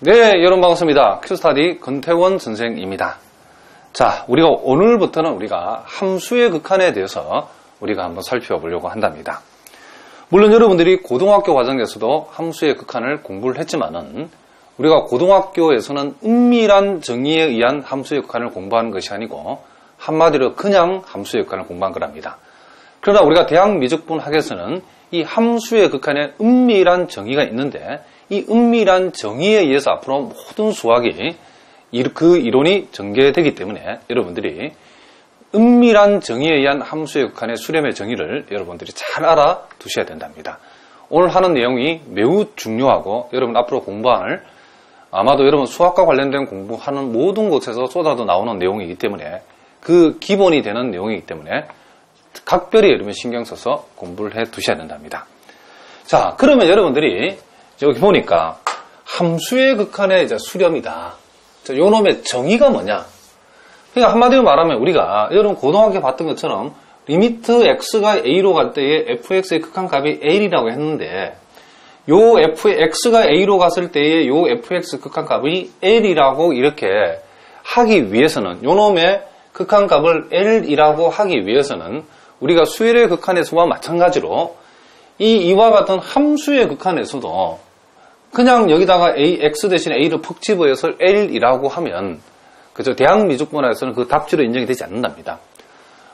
네, 여러분 반갑습니다. 큐스타디 권태원 선생입니다. 자, 우리가 오늘부터는 우리가 함수의 극한에 대해서 우리가 한번 살펴보려고 한답니다. 물론 여러분들이 고등학교 과정에서도 함수의 극한을 공부를 했지만은 우리가 고등학교에서는 은밀한 정의에 의한 함수의 극한을 공부하는 것이 아니고 한마디로 그냥 함수의 극한을 공부한 거랍니다. 그러나 우리가 대학 미적분 학에서는 이 함수의 극한에 은밀한 정의가 있는데 이 은밀한 정의에 의해서 앞으로 모든 수학이 그 이론이 전개되기 때문에 여러분들이 은밀한 정의에 의한 함수의 극한의 수렴의 정의를 여러분들이 잘 알아두셔야 된답니다. 오늘 하는 내용이 매우 중요하고 여러분 앞으로 공부할 아마도 여러분 수학과 관련된 공부하는 모든 곳에서 쏟아져 나오는 내용이기 때문에 그 기본이 되는 내용이기 때문에 각별히 여러분 신경 써서 공부를 해 두셔야 된답니다. 자, 그러면 여러분들이 여기 보니까 함수의 극한의 수렴이다. 자, 요 놈의 정의가 뭐냐? 그러니까 한마디로 말하면 우리가 여러분 고등학교 봤던 것처럼 리미트 x가 a로 갈 때에 fx의 극한값이 l이라고 했는데 요 fx가 a로 갔을 때에 요 fx 극한값이 l이라고 이렇게 하기 위해서는 요 놈의 극한값을 l이라고 하기 위해서는 우리가 수열의 극한에서와 마찬가지로 이와 같은 함수의 극한에서도 그냥 여기다가 x 대신에 a를 푹 집어서 l이라고 하면 그죠? 대학 미적분학에서는 그 답지로 인정이 되지 않는답니다.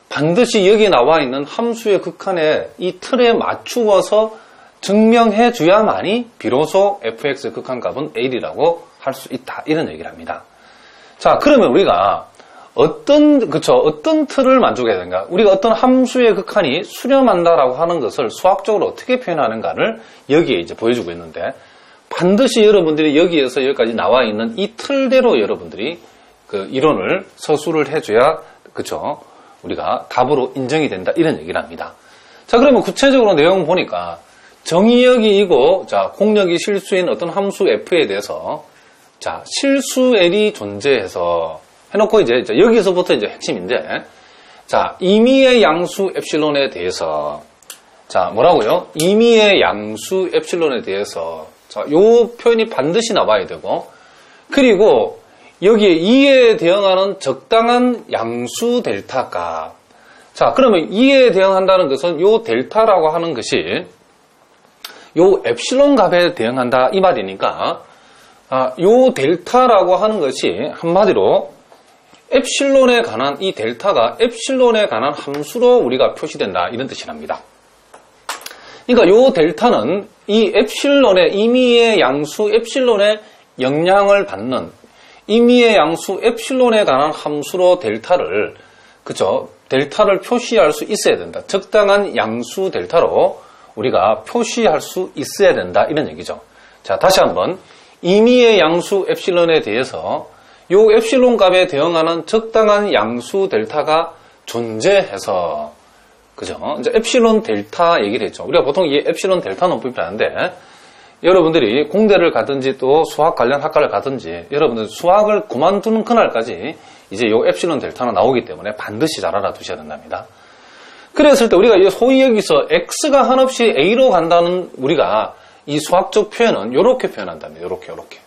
반드시 여기 나와 있는 함수의 극한의 이 틀에 맞추어서 증명해 줘야만이 비로소 fx의 극한값은 l이라고 할 수 있다. 이런 얘기를 합니다. 자, 그러면 우리가 어떤 틀을 만족해야 되는가? 우리가 어떤 함수의 극한이 수렴한다라고 하는 것을 수학적으로 어떻게 표현하는가를 여기에 이제 보여주고 있는데 반드시 여러분들이 여기에서 여기까지 나와 있는 이 틀대로 여러분들이 그 이론을 서술을 해줘야 그쵸? 우리가 답으로 인정이 된다 이런 얘기를 합니다. 자, 그러면 구체적으로 내용 보니까 정의역이고 자 공역이 실수인 어떤 함수 f에 대해서 자 실수 l이 존재해서 해놓고 이제 여기서부터 이제 핵심인데 자 임의의 양수 엡실론에 대해서 자 뭐라고요? 임의의 양수 엡실론에 대해서 자 요 표현이 반드시 나와야 되고 그리고 여기에 2에 대응하는 적당한 양수 델타 값. 자, 그러면 2에 대응한다는 것은 요 델타라고 하는 것이 요 엡실론 값에 대응한다 이 말이니까 요 델타라고 하는 것이 한마디로 엡실론에 관한 이 델타가 엡실론에 관한 함수로 우리가 표시된다 이런 뜻이랍니다. 그러니까 요 델타는 이 엡실론의 임의의 양수 엡실론의 영향을 받는 임의의 양수 엡실론에 관한 함수로 델타를 그죠? 델타를 표시할 수 있어야 된다. 적당한 양수 델타로 우리가 표시할 수 있어야 된다 이런 얘기죠. 자, 다시 한번 임의의 양수 엡실론에 대해서 요 엡실론 값에 대응하는 적당한 양수 델타가 존재해서 그죠? 이제 엡실론 델타 얘기를 했죠. 우리가 보통 이 엡실론 델타 논법이라는데 여러분들이 공대를 가든지 또 수학 관련 학과를 가든지 여러분들 수학을 그만두는 그날까지 이제 요 엡실론 델타는 나오기 때문에 반드시 잘 알아두셔야 된답니다. 그랬을 때 우리가 소위 여기서 x가 한없이 a로 간다는 우리가 이 수학적 표현은 이렇게 표현한답니다. 이렇게.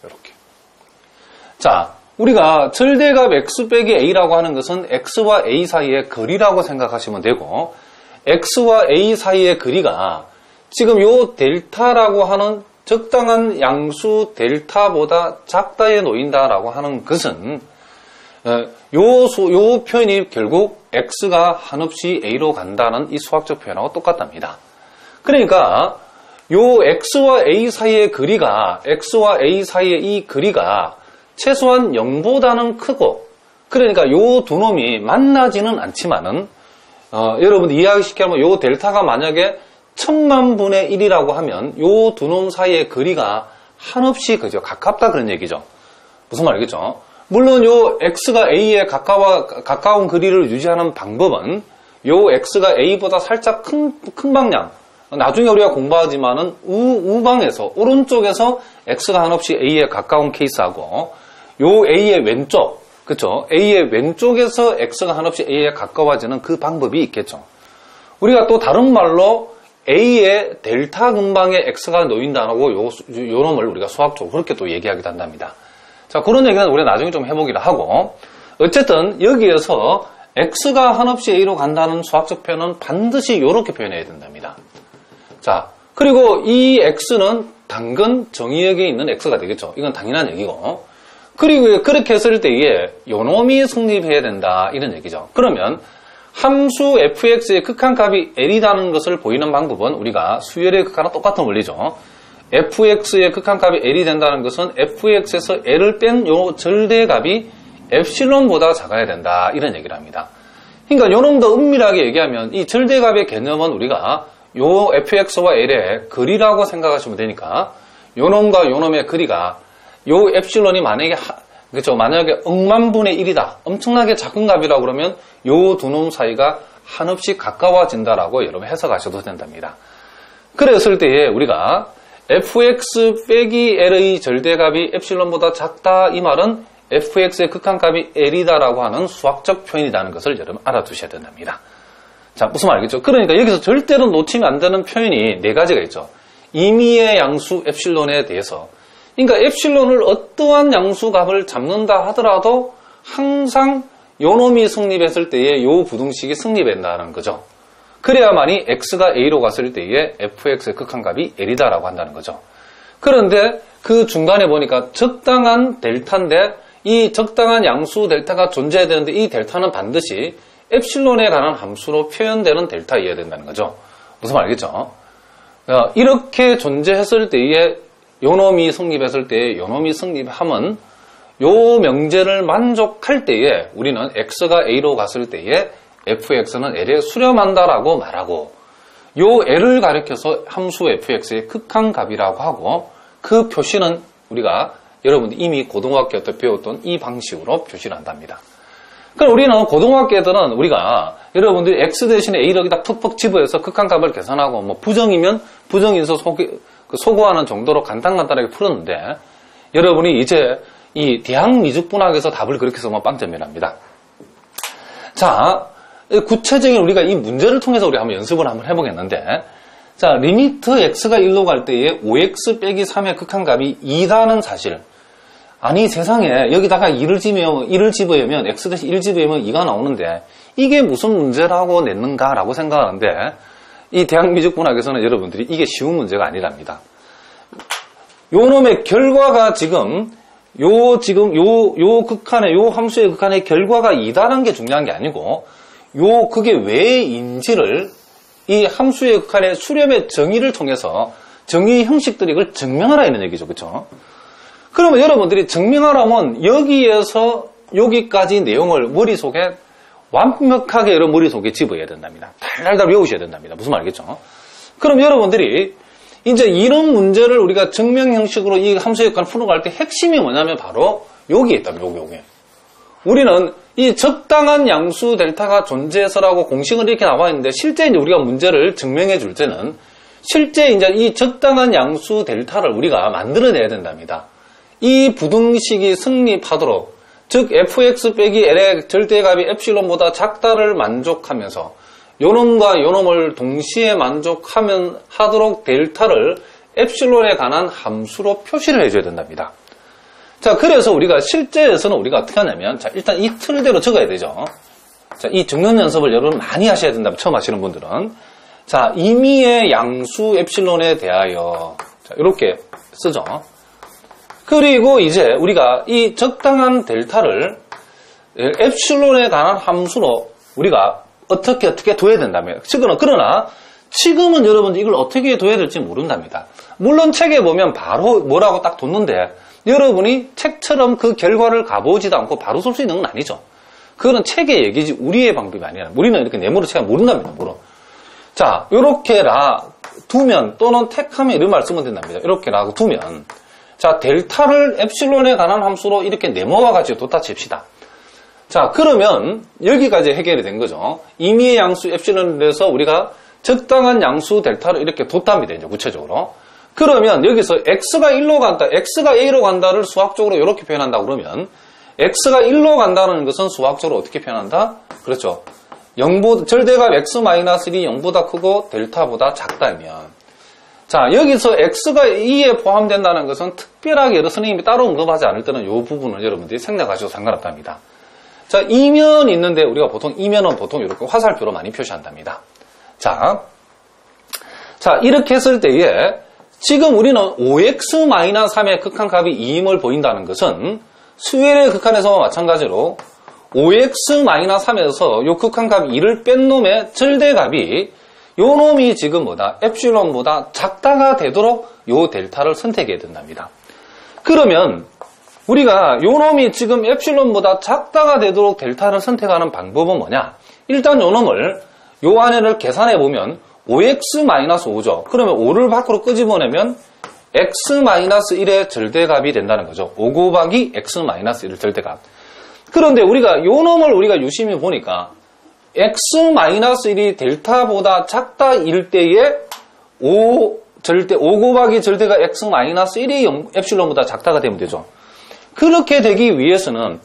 자, 우리가 절대값 x 빼기 a라고 하는 것은 x와 a 사이의 거리라고 생각하시면 되고 x와 a 사이의 거리가 지금 요 델타라고 하는 적당한 양수 델타보다 작다에 놓인다라고 하는 것은 요 표현이 결국 x가 한없이 a로 간다는 이 수학적 표현하고 똑같답니다. 그러니까 요 x와 a 사이의 거리가 x와 a 사이의 이 거리가 최소한 0보다는 크고 그러니까 요 두 놈이 만나지는 않지만은 여러분 이해시키면 요 델타가 만약에 1000만분의 1이라고 하면 요 두 놈 사이의 거리가 한없이 그죠 가깝다 그런 얘기죠. 무슨 말이겠죠? 물론 요 x가 a에 가까운 거리를 유지하는 방법은 요 x가 a보다 살짝 큰 방향 나중에 우리가 공부하지만은 우방에서 오른쪽에서 x가 한없이 a에 가까운 케이스하고 요 a의 왼쪽 그쵸? a의 왼쪽에서 x가 한없이 a에 가까워지는 그 방법이 있겠죠. 우리가 또 다른 말로 A의 델타 근방에 X가 놓인다고 요 놈을 우리가 수학적으로 그렇게 또 얘기하기도 한답니다. 자, 그런 얘기는 우리가 나중에 좀 해보기로 하고, 어쨌든 여기에서 X가 한없이 A로 간다는 수학적 표현은 반드시 이렇게 표현해야 된답니다. 자, 그리고 이 X는 당근 정의역에 있는 X가 되겠죠. 이건 당연한 얘기고. 그리고 그렇게 했을 때에 요놈이 성립해야 된다, 이런 얘기죠. 그러면 함수 fx의 극한값이 L이라는 것을 보이는 방법은 우리가 수열의 극한과 똑같은 원리죠. fx의 극한값이 L이 된다는 것은 fx에서 L을 뺀 요 절대값이 엡실론보다 작아야 된다, 이런 얘기를 합니다. 그러니까 요놈 더 은밀하게 얘기하면 이 절대값의 개념은 우리가 요 fx와 L의 거리라고 생각하시면 되니까 요놈과 요놈의 거리가 요 엡실론이 만약에 억만분의 1이다. 엄청나게 작은 값이라고 그러면 요 두 놈 사이가 한없이 가까워진다라고 여러분 해석하셔도 된답니다. 그랬을 때에 우리가 fx 빼기 L의 절대값이 엡실론보다 작다, 이 말은 fx의 극한값이 L이다라고 하는 수학적 표현이라는 것을 여러분 알아두셔야 된답니다. 자, 무슨 말 알겠죠? 그러니까 여기서 절대로 놓치면 안 되는 표현이 네 가지가 있죠. 임의의 양수 엡실론에 대해서. 그러니까 엡실론을 어떠한 양수값을 잡는다 하더라도 항상 요놈이 성립했을 때에 요 부등식이 성립된다는 거죠. 그래야만이 x가 a로 갔을 때에 fx의 극한값이 L이다라고 한다는 거죠. 그런데 그 중간에 보니까 적당한 델타인데 이 적당한 양수 델타가 존재해야 되는데 이 델타는 반드시 엡실론에 관한 함수로 표현되는 델타이어야 된다는 거죠. 무슨 말 알겠죠? 이렇게 존재했을 때에 요놈이 성립했을 때에 요놈이 성립하면 요 명제를 만족할 때에 우리는 x가 a로 갔을 때에 fx는 L에 수렴한다라고 말하고 요 L을 가리켜서 함수 fx의 극한값이라고 하고 그 표시는 우리가 여러분들 이미 고등학교 때 배웠던 이 방식으로 표시를 한답니다. 그럼 우리는 고등학교 애들은 우리가 여러분들이 x 대신에 a를 여기다 푹푹 집어서 극한값을 계산하고 뭐 부정이면 부정인수 소구하는 정도로 간단하게 풀었는데 여러분이 이제 이 대학미적분학에서 답을 그렇게 써면 빵점이랍니다. 자, 구체적인 우리가 이 문제를 통해서 우리 한번 연습을 한번 해보겠는데, 자, 리미트 x가 1로 갈 때에 5x 빼기 3의 극한값이 2라는 사실. 아니, 세상에 여기다가 1을 집어넣으면 x 대신 1 집어넣으면 2가 나오는데 이게 무슨 문제라고 냈는가라고 생각하는데 이 대학미적분학에서는 여러분들이 이게 쉬운 문제가 아니랍니다. 요 놈의 결과가 요 극한의, 요 함수의 극한의 결과가 2다라는 게 중요한 게 아니고, 그게 왜인지를 이 함수의 극한의 수렴의 정의를 통해서 정의 형식들이 이걸 증명하라 이런 얘기죠. 그쵸? 그러면 여러분들이 증명하라면 여기에서 여기까지 내용을 머릿속에 완벽하게 여러분 머릿속에 집어야 된답니다. 달달달 외우셔야 된답니다. 무슨 말 알겠죠? 그럼 여러분들이 이제 이런 문제를 우리가 증명 형식으로 이 함수의 극한을 풀어갈 때 핵심이 뭐냐면 바로 여기에 있답니다. 요게. 우리는 이 적당한 양수 델타가 존재해서라고 공식은 이렇게 나와 있는데 실제 이제 우리가 문제를 증명해 줄 때는 실제 이제 이 적당한 양수 델타를 우리가 만들어내야 된답니다. 이 부등식이 성립하도록 즉 fx 빼기 l의 절대값이 엡실론보다 작다를 만족하면서 요놈과 요놈을 동시에 만족하면 하도록 델타를 엡실론에 관한 함수로 표시를 해줘야 된답니다. 자, 그래서 우리가 실제에서는 우리가 어떻게 하냐면, 자, 일단 이 틀대로 적어야 되죠. 자, 이 적는 연습을 여러분 많이 하셔야 된다. 처음 하시는 분들은. 자, 임의의 양수 엡실론에 대하여. 자, 이렇게 쓰죠. 그리고 이제 우리가 이 적당한 델타를 엡실론에 관한 함수로 우리가 어떻게 둬야 된다며. 그러나 지금은 여러분들 이걸 어떻게 둬야 될지 모른답니다. 물론 책에 보면 바로 뭐라고 딱 뒀는데 여러분이 책처럼 그 결과를 가보지도 않고 바로 쓸 수 있는 건 아니죠. 그거는 책의 얘기지 우리의 방법이 아니라 우리는 이렇게 내모로 책을 모른답니다. 자, 요렇게 두면 또는 택하면 이런 말 쓰면 된답니다. 이렇게 두면 자, 델타를 엡실론에 관한 함수로 이렇게 네모와 같이 뒀다 칩시다. 자, 그러면 여기까지 해결이 된 거죠. 임의의 양수 엡실론에 대해서 우리가 적당한 양수 델타를 이렇게 뒀답니다. 이제 구체적으로. 그러면 여기서 x가 1로 간다, x가 a로 간다를 수학적으로 이렇게 표현한다 그러면 x가 1로 간다는 것은 수학적으로 어떻게 표현한다? 그렇죠. 절대값 x-1이 0보다 크고 델타보다 작다면, 자, 여기서 x가 2에 포함된다는 것은 특별하게 여러 선생님이 따로 언급하지 않을 때는 이 부분을 여러분들이 생략하셔도 상관없답니다. 자, 이면이 있는데 우리가 보통 이면은 보통 이렇게 화살표로 많이 표시한답니다. 자, 이렇게 했을 때에 지금 우리는 5x-3의 극한값이 2임을 보인다는 것은 수열의 극한에서와 마찬가지로 5x-3에서 이 극한값 2를 뺀 놈의 절대값이 요 놈이 지금 엡실론보다 작다가 되도록 요 델타를 선택해야 된답니다. 그러면 우리가 요 놈이 지금 엡실론보다 작다가 되도록 델타를 선택하는 방법은 뭐냐? 일단 요 놈을 요 안에를 계산해 보면 5x-5죠. 그러면 5를 밖으로 끄집어내면 x-1의 절대값이 된다는 거죠. 5 곱하기 x-1의 절대값. 그런데 우리가 요 놈을 우리가 유심히 보니까 x-1이 델타보다 작다일 때에 5 곱하기 절대가 x-1이 엡실론보다 작다가 되면 되죠. 그렇게 되기 위해서는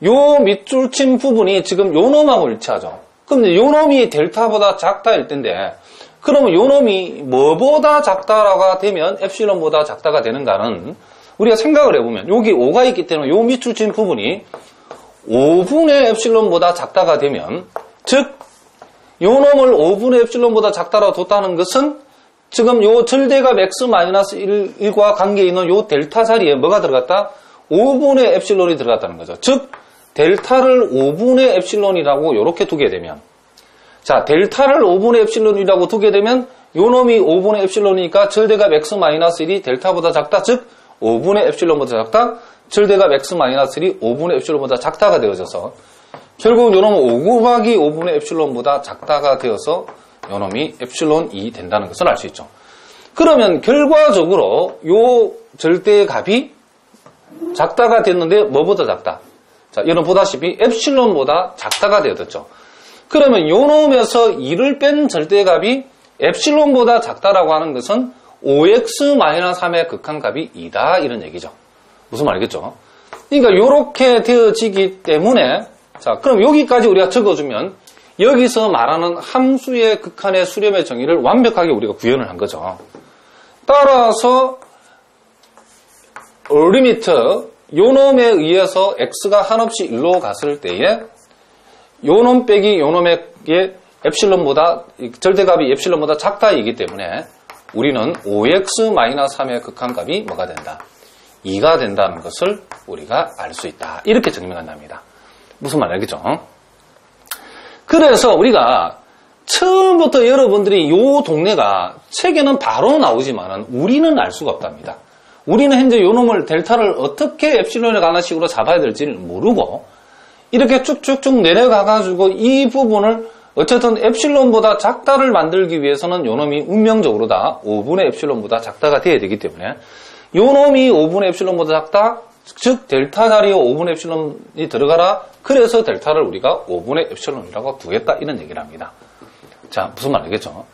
요 밑줄 친 부분이 지금 요 놈하고 일치하죠. 그럼 요 놈이 델타보다 작다일 텐데, 그러면 요 놈이 뭐보다 작다가 되면 엡실론보다 작다가 되는가는 우리가 생각을 해보면 여기 5가 있기 때문에 요 밑줄 친 부분이 5분의 엡실론보다 작다가 되면, 즉 요 놈을 5분의 엡실론보다 작다라고 뒀다는 것은 지금 요 절대값 x-1과 관계에 있는 요 델타 자리에 뭐가 들어갔다? 5분의 엡실론이 들어갔다는 거죠. 즉 델타를 5분의 엡실론이라고 이렇게 두게 되면, 자, 델타를 5분의 엡실론이라고 두게 되면 요 놈이 5분의 엡실론이니까 절대값 x-1이 델타보다 작다. 즉 5분의 엡실론보다 작다. 절대값 x-1이 5분의 엡실론보다 작다가 되어져서 결국 요 놈은 5 곱하기 5분의 엡실론보다 작다가 되어서 요 놈이 엡실론 2 된다는 것을 알 수 있죠. 그러면 결과적으로 요 절대값이 작다가 됐는데 뭐보다 작다? 자, 여러분 보다시피 엡실론보다 작다가 되어졌죠. 그러면 요 놈에서 2를 뺀 절대값이 엡실론보다 작다라고 하는 것은 5x-3의 극한값이 2다 이런 얘기죠. 무슨 말이겠죠? 그러니까 이렇게 되어지기 때문에, 자, 그럼 여기까지 우리가 적어주면 여기서 말하는 함수의 극한의 수렴의 정의를 완벽하게 우리가 구현을 한 거죠. 따라서 리미트 요 놈에 의해서 x가 한없이 1로 갔을 때에 요 놈 빼기 요 놈의 엡실론보다 절대값이 엡실론보다 작다이기 때문에 우리는 5x-3의 극한값이 뭐가 된다? 2가 된다는 것을 우리가 알 수 있다. 이렇게 증명한답니다. 무슨 말 알겠죠? 그래서 우리가 처음부터 여러분들이 요 동네가 책에는 바로 나오지만은 우리는 알 수가 없답니다. 우리는 현재 요 놈을 델타를 어떻게 엡실론에 관한 식으로 잡아야 될지를 모르고 이렇게 쭉쭉쭉 내려가가지고 이 부분을 어쨌든 엡실론보다 작다를 만들기 위해서는 요 놈이 운명적으로 다 5분의 엡실론보다 작다가 돼야 되기 때문에 요 놈이 5분의 엡실론보다 작다, 즉 델타 자리에 5분의 엡실론이 들어가라. 그래서 델타를 우리가 5분의 엡실론이라고 두겠다 이런 얘기를 합니다. 자, 무슨 말 알겠죠?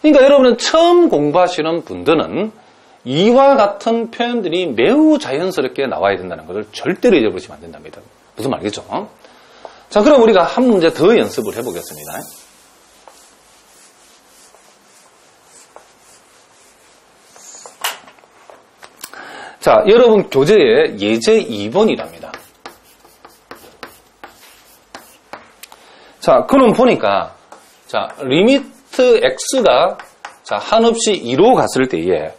그러니까 여러분은 처음 공부하시는 분들은 이와 같은 표현들이 매우 자연스럽게 나와야 된다는 것을 절대로 잊어버리시면 안 된답니다. 무슨 말 알겠죠? 자, 그럼 우리가 한 문제 더 연습을 해보겠습니다. 자, 여러분 교재에 예제 2번이랍니다. 자, 그럼 보니까, 자, 리미트 x가, 자, 한없이 2로 갔을 때에,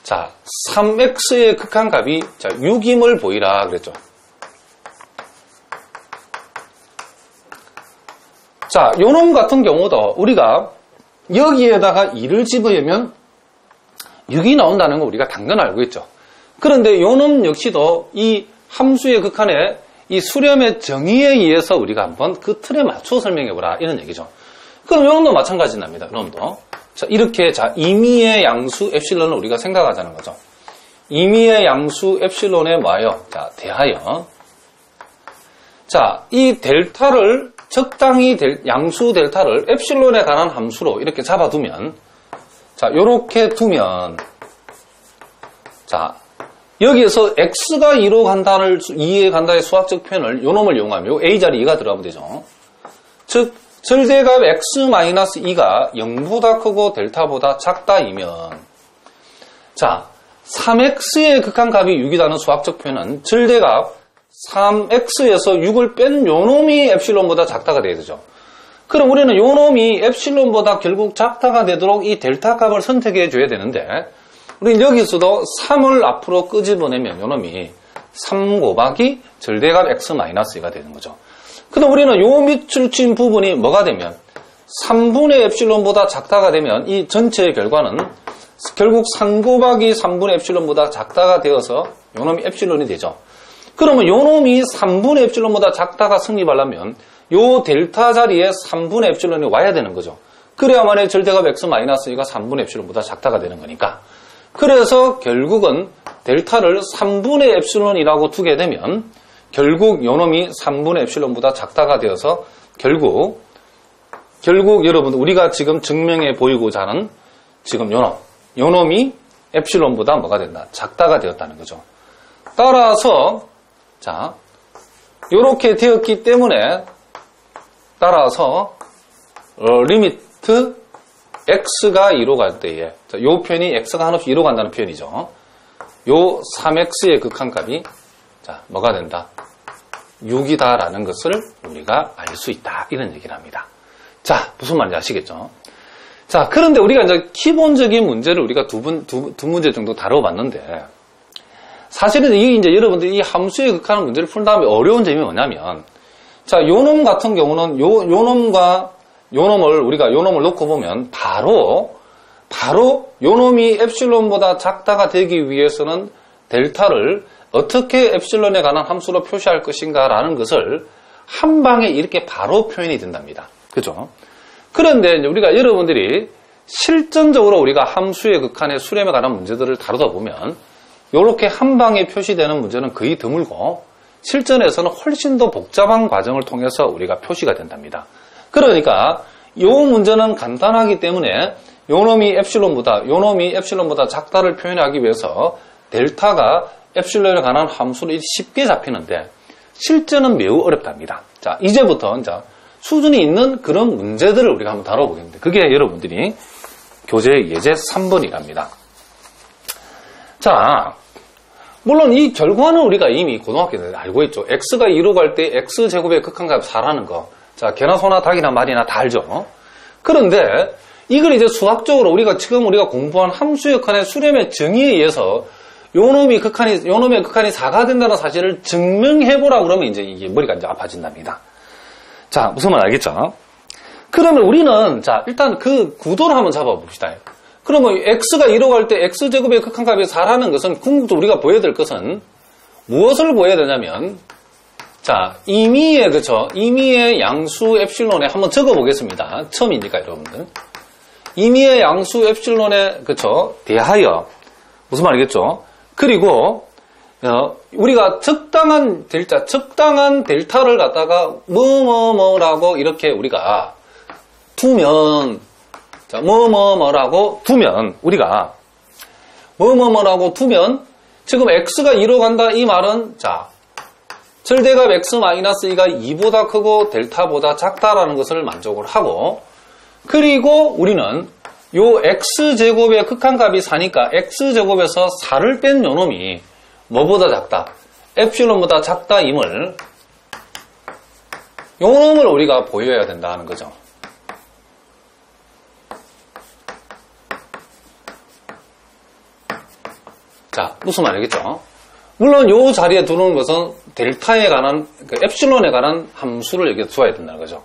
자, 3x의 극한값이, 자, 6임을 보이라 그랬죠. 자, 요놈 같은 경우도 우리가 여기에다가 2를 집어넣으면 6이 나온다는 거 우리가 당연 알고 있죠. 그런데 요놈 역시도 이 함수의 극한의 이 수렴의 정의에 의해서 우리가 한번 그 틀에 맞춰 설명해보라 이런 얘기죠. 그럼 요놈도 마찬가지랍니다. 요놈도. 자, 이렇게, 자, 임의의 양수 엡실론을 우리가 생각하자는 거죠. 임의의 양수 엡실론에 뭐하여? 자, 대하여. 자, 이 델타를, 적당히 양수 델타를 엡실론에 관한 함수로 이렇게 잡아두면, 자, 요렇게 두면, 자, 여기에서 x가 2로 간다를, 2에 간다의 수학적 표현을 요 놈을 이용하면 요 a 자리 2가 들어가면 되죠. 즉, 절대값 x-2가 0보다 크고 델타보다 작다이면 자 3x의 극한값이 6이라는 수학적 표현은 절대값 3x에서 6을 뺀 요놈이 엡실론보다 작다가 돼야 되죠. 그럼 우리는 요놈이 엡실론보다 결국 작다가 되도록 이 델타 값을 선택해 줘야 되는데 우리는 여기서도 3을 앞으로 끄집어내면 요놈이 3 곱하기 절대값 x-2가 되는 거죠. 그럼 우리는 요 밑줄 친 부분이 뭐가 되면 3분의 엡실론보다 작다가 되면 이 전체의 결과는 결국 3 곱하기 3분의 엡실론보다 작다가 되어서 요놈이 엡실론이 되죠. 그러면 요놈이 3분의 엡실론보다 작다가 성립하려면 요 델타 자리에 3분의 엡실론이 와야 되는 거죠. 그래야만의 절대값 x-2가 3분의 엡실론보다 작다가 되는 거니까. 그래서 결국은 델타를 3분의 엡실론이라고 두게 되면 결국 요놈이 3분의 엡실론보다 작다가 되어서 결국 여러분 우리가 지금 증명해 보이고자 하는 지금 요놈이 엡실론보다 뭐가 된다? 작다가 되었다는 거죠. 따라서 자 요렇게 되었기 때문에 따라서 리미트 x가 2로 갈 때에 요 표현이 x가 한없이 2로 간다는 표현이죠. 요 3x의 극한값이 자 뭐가 된다? 6이다라는 것을 우리가 알 수 있다. 이런 얘기를 합니다. 자, 무슨 말인지 아시겠죠? 자, 그런데 우리가 이제 기본적인 문제를 우리가 두 문제 정도 다뤄봤는데 사실은 이게 이제 여러분들이 이 함수의 극한의 문제를 푼 다음에 어려운 점이 뭐냐면 자, 요놈 같은 경우는 요놈을 놓고 보면 바로 요놈이 엡실론보다 작다가 되기 위해서는 델타를 어떻게 엡실론에 관한 함수로 표시할 것인가라는 것을 한 방에 이렇게 바로 표현이 된답니다. 그죠? 그런데 이제 우리가 여러분들이 실전적으로 우리가 함수의 극한의 수렴에 관한 문제들을 다루다 보면 이렇게 한 방에 표시되는 문제는 거의 드물고 실전에서는 훨씬 더 복잡한 과정을 통해서 우리가 표시가 된답니다. 그러니까 이 문제는 간단하기 때문에 요놈이 엡실론보다 작다를 표현하기 위해서 델타가 엡실론에 관한 함수를 쉽게 잡히는데 실제는 매우 어렵답니다. 자, 이제부터 수준이 있는 그런 문제들을 우리가 한번 다뤄보겠는데 그게 여러분들이 교재 예제 3번이랍니다. 자, 물론 이 결과는 우리가 이미 고등학교 때 알고 있죠. x가 2로 갈 때 x제곱의 극한값 4라는 거. 자, 개나 소나 닭이나 말이나 다 알죠. 그런데 이걸 이제 수학적으로 지금 우리가 공부한 함수의 극한의 수렴의 정의에 의해서 요놈의 극한이 4가 된다는 사실을 증명해보라 그러면 이게 머리가 아파진답니다. 자, 무슨 말 알겠죠? 그러면 우리는, 일단 그 구도를 한번 잡아봅시다. 그러면 x가 2로 갈 때 x제곱의 극한값이 4라는 것은 궁극적으로 우리가 보여야 될 것은 무엇을 보여야 되냐면, 임의의 양수 엡실론에 한번 적어보겠습니다. 처음이니까 여러분들. 임의의 양수 엡실론에, 대하여, 무슨 말이겠죠? 그리고, 우리가 적당한 델타를 갖다가 뭐라고 이렇게 우리가 두면, 우리가 뭐라고 두면 지금 x가 2로 간다 이 말은 절대값 x-2가 2보다 크고 델타보다 작다라는 것을 만족을 하고 그리고 우리는 요 x제곱의 극한값이 4니까 x제곱에서 4를 뺀 요놈이 뭐보다 작다? 엡실론보다 작다임을 요놈을 우리가 보여야 된다 하는 거죠. 자, 무슨 말이겠죠? 물론 요 자리에 두는 것은 델타에 관한, 엡실론에 관한 함수를 여기에 두어야 된다는 거죠.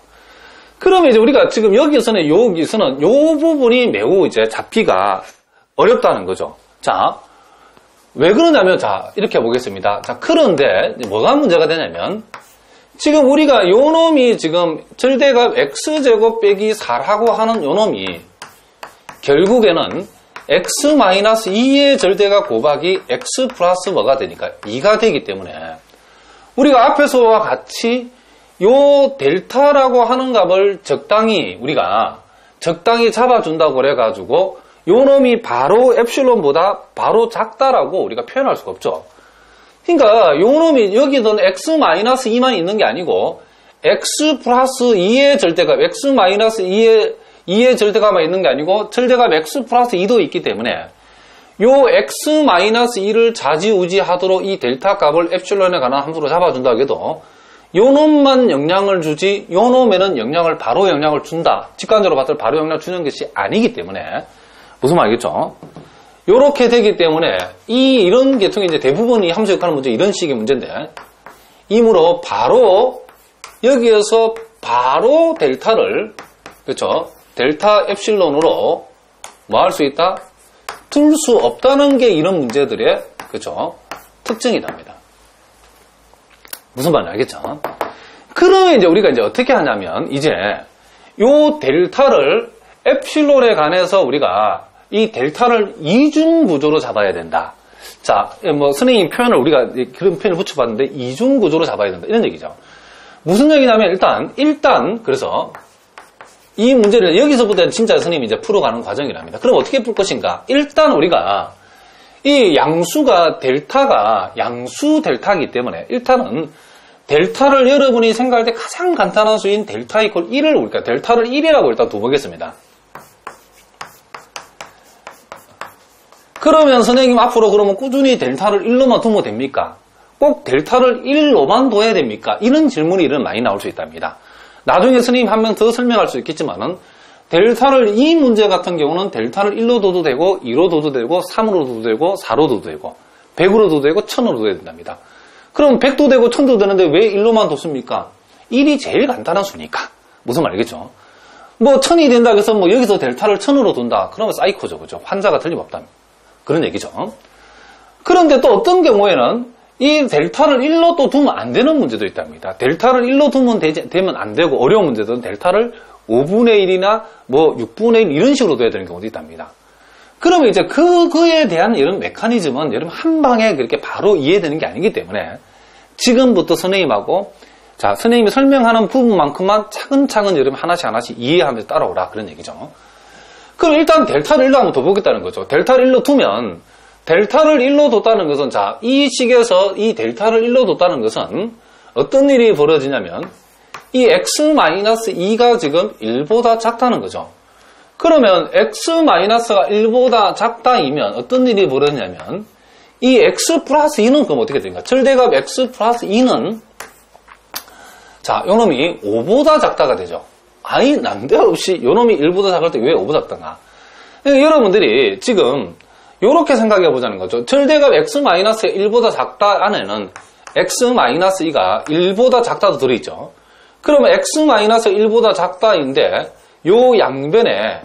그러면 이제 우리가 지금 여기서는 요 부분이 매우 잡기가 어렵다는 거죠. 자, 왜 그러냐면, 이렇게 보겠습니다. 그런데 뭐가 문제가 되냐면, 지금 우리가 요 놈이 지금 절대값 x제곱 빼기 4라고 하는 요 놈이 결국에는 x-2의 절대값 곱하기 x 플러스 뭐가 되니까 2가 되기 때문에 우리가 앞에서와 같이 요 델타라고 하는 값을 우리가 적당히 잡아준다고 그래가지고 요 놈이 바로 엡실론보다 바로 작다라고 우리가 표현할 수가 없죠. 그러니까 요 놈이 여기는 x-2만 있는 게 아니고 x 플러스 2의 절대값, x 마이너스 2의 절대값만 있는 게 아니고 절대값 x 플러스 2도 있기 때문에 요 x 마이너스 2를 좌지우지하도록 이 델타 값을 엡실론에 관한 함수로 잡아준다 해도 요 놈만 영향을 주지 요 놈에는 바로 영향을 준다. 직관적으로 봤을 때 바로 영향을 주는 것이 아니기 때문에 무슨 말이겠죠? 요렇게 되기 때문에 이런 계통이 이제 대부분 이 함수 역할하는 문제 이런 식의 문제인데 이므로 바로 여기에서 바로 델타를 그렇죠? 델타 엡실론으로 뭐 할 수 있다? 둘 수 없다는 게 이런 문제들의 그렇죠? 특징이랍니다. 무슨 말인지 알겠죠? 그러면 이제 우리가 이제 어떻게 하냐면 이제 요 델타를 엡실론에 관해서 우리가 이 델타를 이중 구조로 잡아야 된다. 자, 뭐 선생님 표현을 우리가 그런 표현을 붙여봤는데 이중 구조로 잡아야 된다 이런 얘기죠. 무슨 얘기냐면 일단 그래서 이 문제를 여기서부터 진짜 선생님이 이제 풀어가는 과정이랍니다. 그럼 어떻게 풀 것인가? 일단 우리가 이 양수가 델타가 양수 델타이기 때문에 일단은 델타를 여러분이 생각할 때 가장 간단한 수인 델타 이퀄 1을 우리가 델타를 1이라고 일단 둬보겠습니다. 그러면 선생님 앞으로 그러면 꾸준히 델타를 1로만 두면 됩니까? 꼭 델타를 1로만 둬야 됩니까? 이런 질문이 많이 나올 수 있답니다. 나중에 선생님 한 명 더 설명할 수 있겠지만은 델타를 이 문제 같은 경우는 델타를 1로 둬도 되고 2로 둬도 되고 3으로 둬도 되고 4로 둬도 되고 100으로 둬도 되고 1000으로 둬야 된답니다. 그럼 100도 되고 1000도 되는데 왜 1로만 뒀습니까? 1이 제일 간단한 수니까. 무슨 말이겠죠? 뭐 1000이 된다 해서 뭐 여기서 델타를 1000으로 둔다. 그러면 사이코죠. 그죠? 환자가 틀림없다. 그런 얘기죠. 그런데 또 어떤 경우에는 이 델타를 1로 또 두면 안 되는 문제도 있답니다. 델타를 1로 두면 되면 안 되고 어려운 문제들은 델타를 5분의 1이나 뭐 6분의 1 이런 식으로 둬야 되는 경우도 있답니다. 그러면 이제 그거에 대한 이런 메커니즘은 여러분 한 방에 그렇게 바로 이해되는 게 아니기 때문에 지금부터 선생님하고 자, 선생님이 설명하는 부분만큼만 차근차근 여러분 하나씩 이해하면서 따라오라 그런 얘기죠. 그럼 일단 델타를 1로 한번 더 보겠다는 거죠. 델타를 1로 두면 델타를 1로 뒀다는 것은 자, 이 식에서 이 델타를 1로 뒀다는 것은 어떤 일이 벌어지냐면 이 x-2가 지금 1보다 작다는 거죠. 그러면 x-가 1보다 작다이면 어떤 일이 벌어지냐면 이 x 플러스 2는 그럼 어떻게 됩니까? 절대값 x 플러스 2는 자, 요놈이 5보다 작다가 되죠. 아니, 난데없이 요놈이 1보다 작을 때 왜 5보다 작다가? 그러니까 여러분들이 지금 요렇게 생각해 보자는 거죠. 절대값 x-가 1보다 작다 안에는 x-2가 1보다 작다도 들어있죠. 그러면 x-1보다 작다인데 요 양변에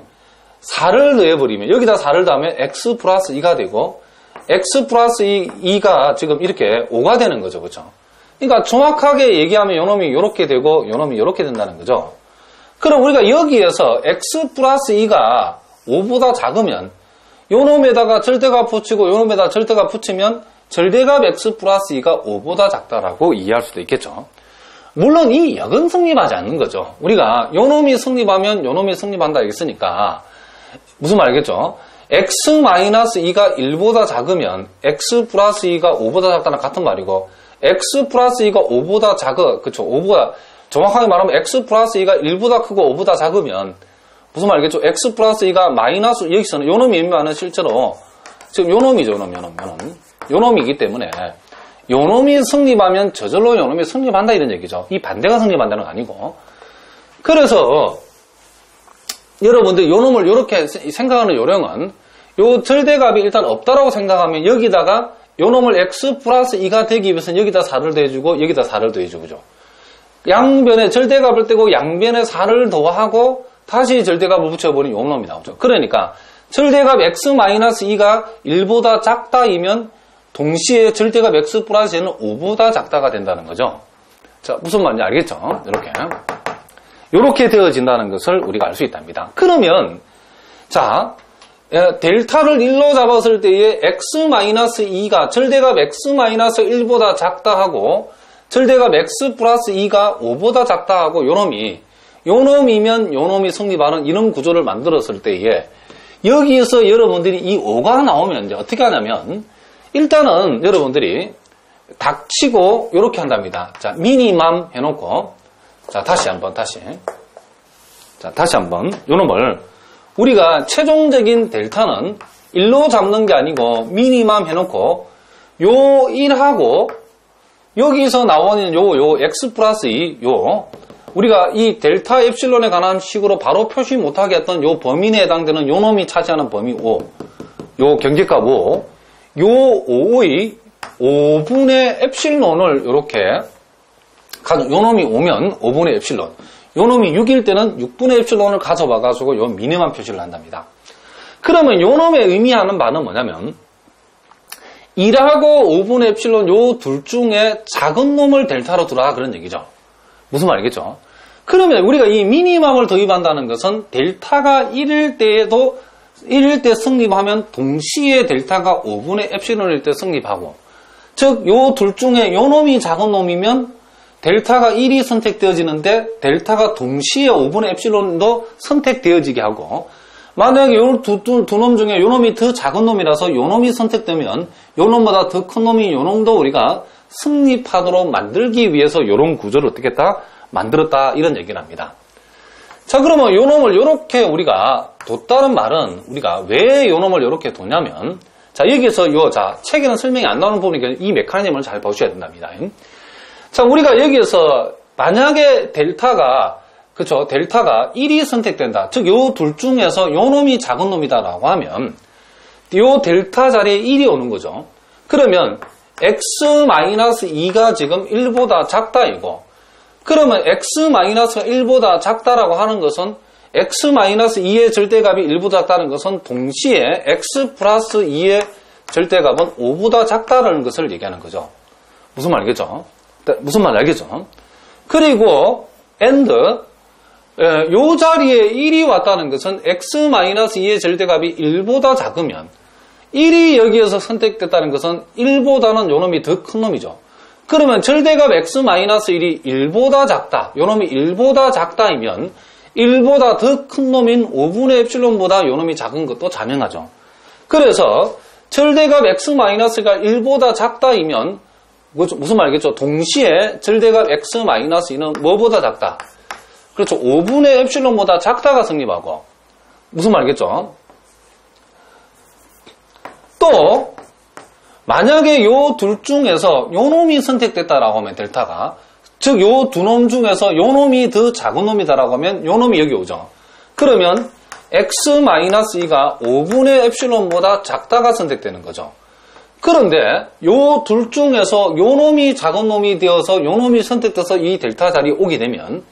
4를 넣어버리면 여기다 4를 더하면 x 플러스 2가 되고 x 플러스 2가 지금 이렇게 5가 되는 거죠. 그렇죠? 그러니까 정확하게 얘기하면 요놈이 요렇게 되고 요놈이 요렇게 된다는 거죠. 그럼 우리가 여기에서 x 플러스 2가 5보다 작으면 요놈에다가 절대값 붙이고 요놈에다가 절대값 붙이면 절대값 x 플러스 2가 5보다 작다라고 이해할 수도 있겠죠. 물론 이 역은 성립하지 않는 거죠. 우리가 요놈이 성립하면 요놈이 성립한다 했으니까 무슨 말이겠죠? x-2가 1보다 작으면 x 플러스 2가 5보다 작다는 같은 말이고 x 플러스 2가 5보다 그쵸? 5보다 정확하게 말하면 x 플러스 2가 1보다 크고 5보다 작으면 무슨 말이겠죠? x 플러스 2가 마이너스 여기서는 요놈이 의미하는 실제로 지금 요놈이죠. 요놈이기 때문에 요놈이 성립하면 저절로 요놈이 성립한다 이런 얘기죠. 이 반대가 성립한다는 거 아니고. 그래서 여러분들 요놈을 이렇게 생각하는 요령은 요 절대값이 일단 없다라고 생각하면 여기다가 요놈을 x 플러스 2가 되기 위해서는 여기다 4를 더해주고 여기다 4를 더해주고 그죠. 양변에 절대값을 떼고 양변에 4를 더하고 다시 절대값을 붙여버리면 요놈이 나오죠. 그러니까 절대값 x-2가 1보다 작다이면 동시에 절대값 x 플러스는 5보다 작다가 된다는 거죠. 자, 무슨 말인지 알겠죠? 이렇게 되어진다는 것을 우리가 알 수 있답니다. 그러면 자, 델타를 1로 잡았을 때에 x-2가 절대값 x-1보다 작다 하고 절대값 x 플러스 2가 5보다 작다 하고 요놈이면 요놈이 성립하는 이런 구조를 만들었을 때에 여기에서 여러분들이 이 5가 나오면 이제 어떻게 하냐면 일단은 여러분들이 닥치고 이렇게 한답니다. 자, 미니멈 해놓고 자, 다시 한번. 요 놈을 우리가 최종적인 델타는 1로 잡는 게 아니고 미니멈 해놓고 요 1하고 여기서 나오는 요 x 플러스 2 우리가 이 델타 엡실론에 관한 식으로 바로 표시 못하게 했던 요 범위에 해당되는 요 놈이 차지하는 범위 5, 요 경계값 5, 요 5의 5분의 엡실론을 이렇게 요 놈이 오면 5분의 엡실론, 요 놈이 6일 때는 6분의 엡실론을 가져와가지고 요 미니멈 표시를 한답니다. 그러면 요 놈의 의미하는 바는 뭐냐면 1하고 5분의 엡실론 요 둘 중에 작은 놈을 델타로 두라 그런 얘기죠. 무슨 말이겠죠? 그러면 우리가 이 미니멈을 도입한다는 것은 델타가 1일 때 성립하면 동시에 델타가 5분의 엡실론일 때 성립하고, 즉 요 둘 중에 요 놈이 작은 놈이면 델타가 1이 선택되어지는데 델타가 동시에 5분의 엡실론도 선택되어지게 하고, 만약에 요 두 놈 중에 요 놈이 더 작은 놈이라서 요 놈이 선택되면 요 놈보다 더 큰 놈이 요 놈도 우리가 성립하도록 만들기 위해서 요런 구조를 어떻게 했다? 만들었다 이런 얘기를 합니다. 자, 그러면 요 놈을 요렇게 우리가 뒀다는 말은 우리가 왜 요 놈을 요렇게 뒀냐면, 자, 여기에서 책에는 설명이 안 나오는 부분이니까 이 메커니즘을 잘 보셔야 된답니다. 자, 우리가 여기에서 만약에 델타가 1이 선택된다. 즉, 요 둘 중에서 요 놈이 작은 놈이다라고 하면, 요 델타 자리에 1이 오는 거죠. 그러면, x-2가 지금 1보다 작다, 이거. 그러면 x-가 1보다 작다라고 하는 것은, x-2의 절대값이 1보다 작다는 것은 동시에 x 플러스 2의 절대값은 5보다 작다라는 것을 얘기하는 거죠. 무슨 말이겠죠? 무슨 말 알겠죠? 그리고, 요 자리에 1이 왔다는 것은 x-2의 절대값이 1보다 작으면 1이 여기에서 선택됐다는 것은 1보다는 요 놈이 더 큰 놈이죠. 그러면 절대값 x-1이 1보다 작다. 요 놈이 1보다 작다이면 1보다 더 큰 놈인 5분의 엡실론보다 요 놈이 작은 것도 자명하죠. 그래서 절대값 x-가 1보다 작다이면 무슨 말이겠죠? 동시에 절대값 x-2는 뭐보다 작다? 그렇죠. 5분의 엡실론보다 작다가 성립하고. 무슨 말이겠죠? 또 만약에 요 둘 중에서 요 놈이 선택됐다라고 하면 델타가, 즉 요 두 놈 중에서 요 놈이 더 작은 놈이다라고 하면 요 놈이 여기 오죠. 그러면 x-2가 5분의 엡실론보다 작다가 선택되는 거죠. 그런데 요 둘 중에서 요 놈이 작은 놈이 되어서 요 놈이 선택돼서 이 델타 자리에 오게 되면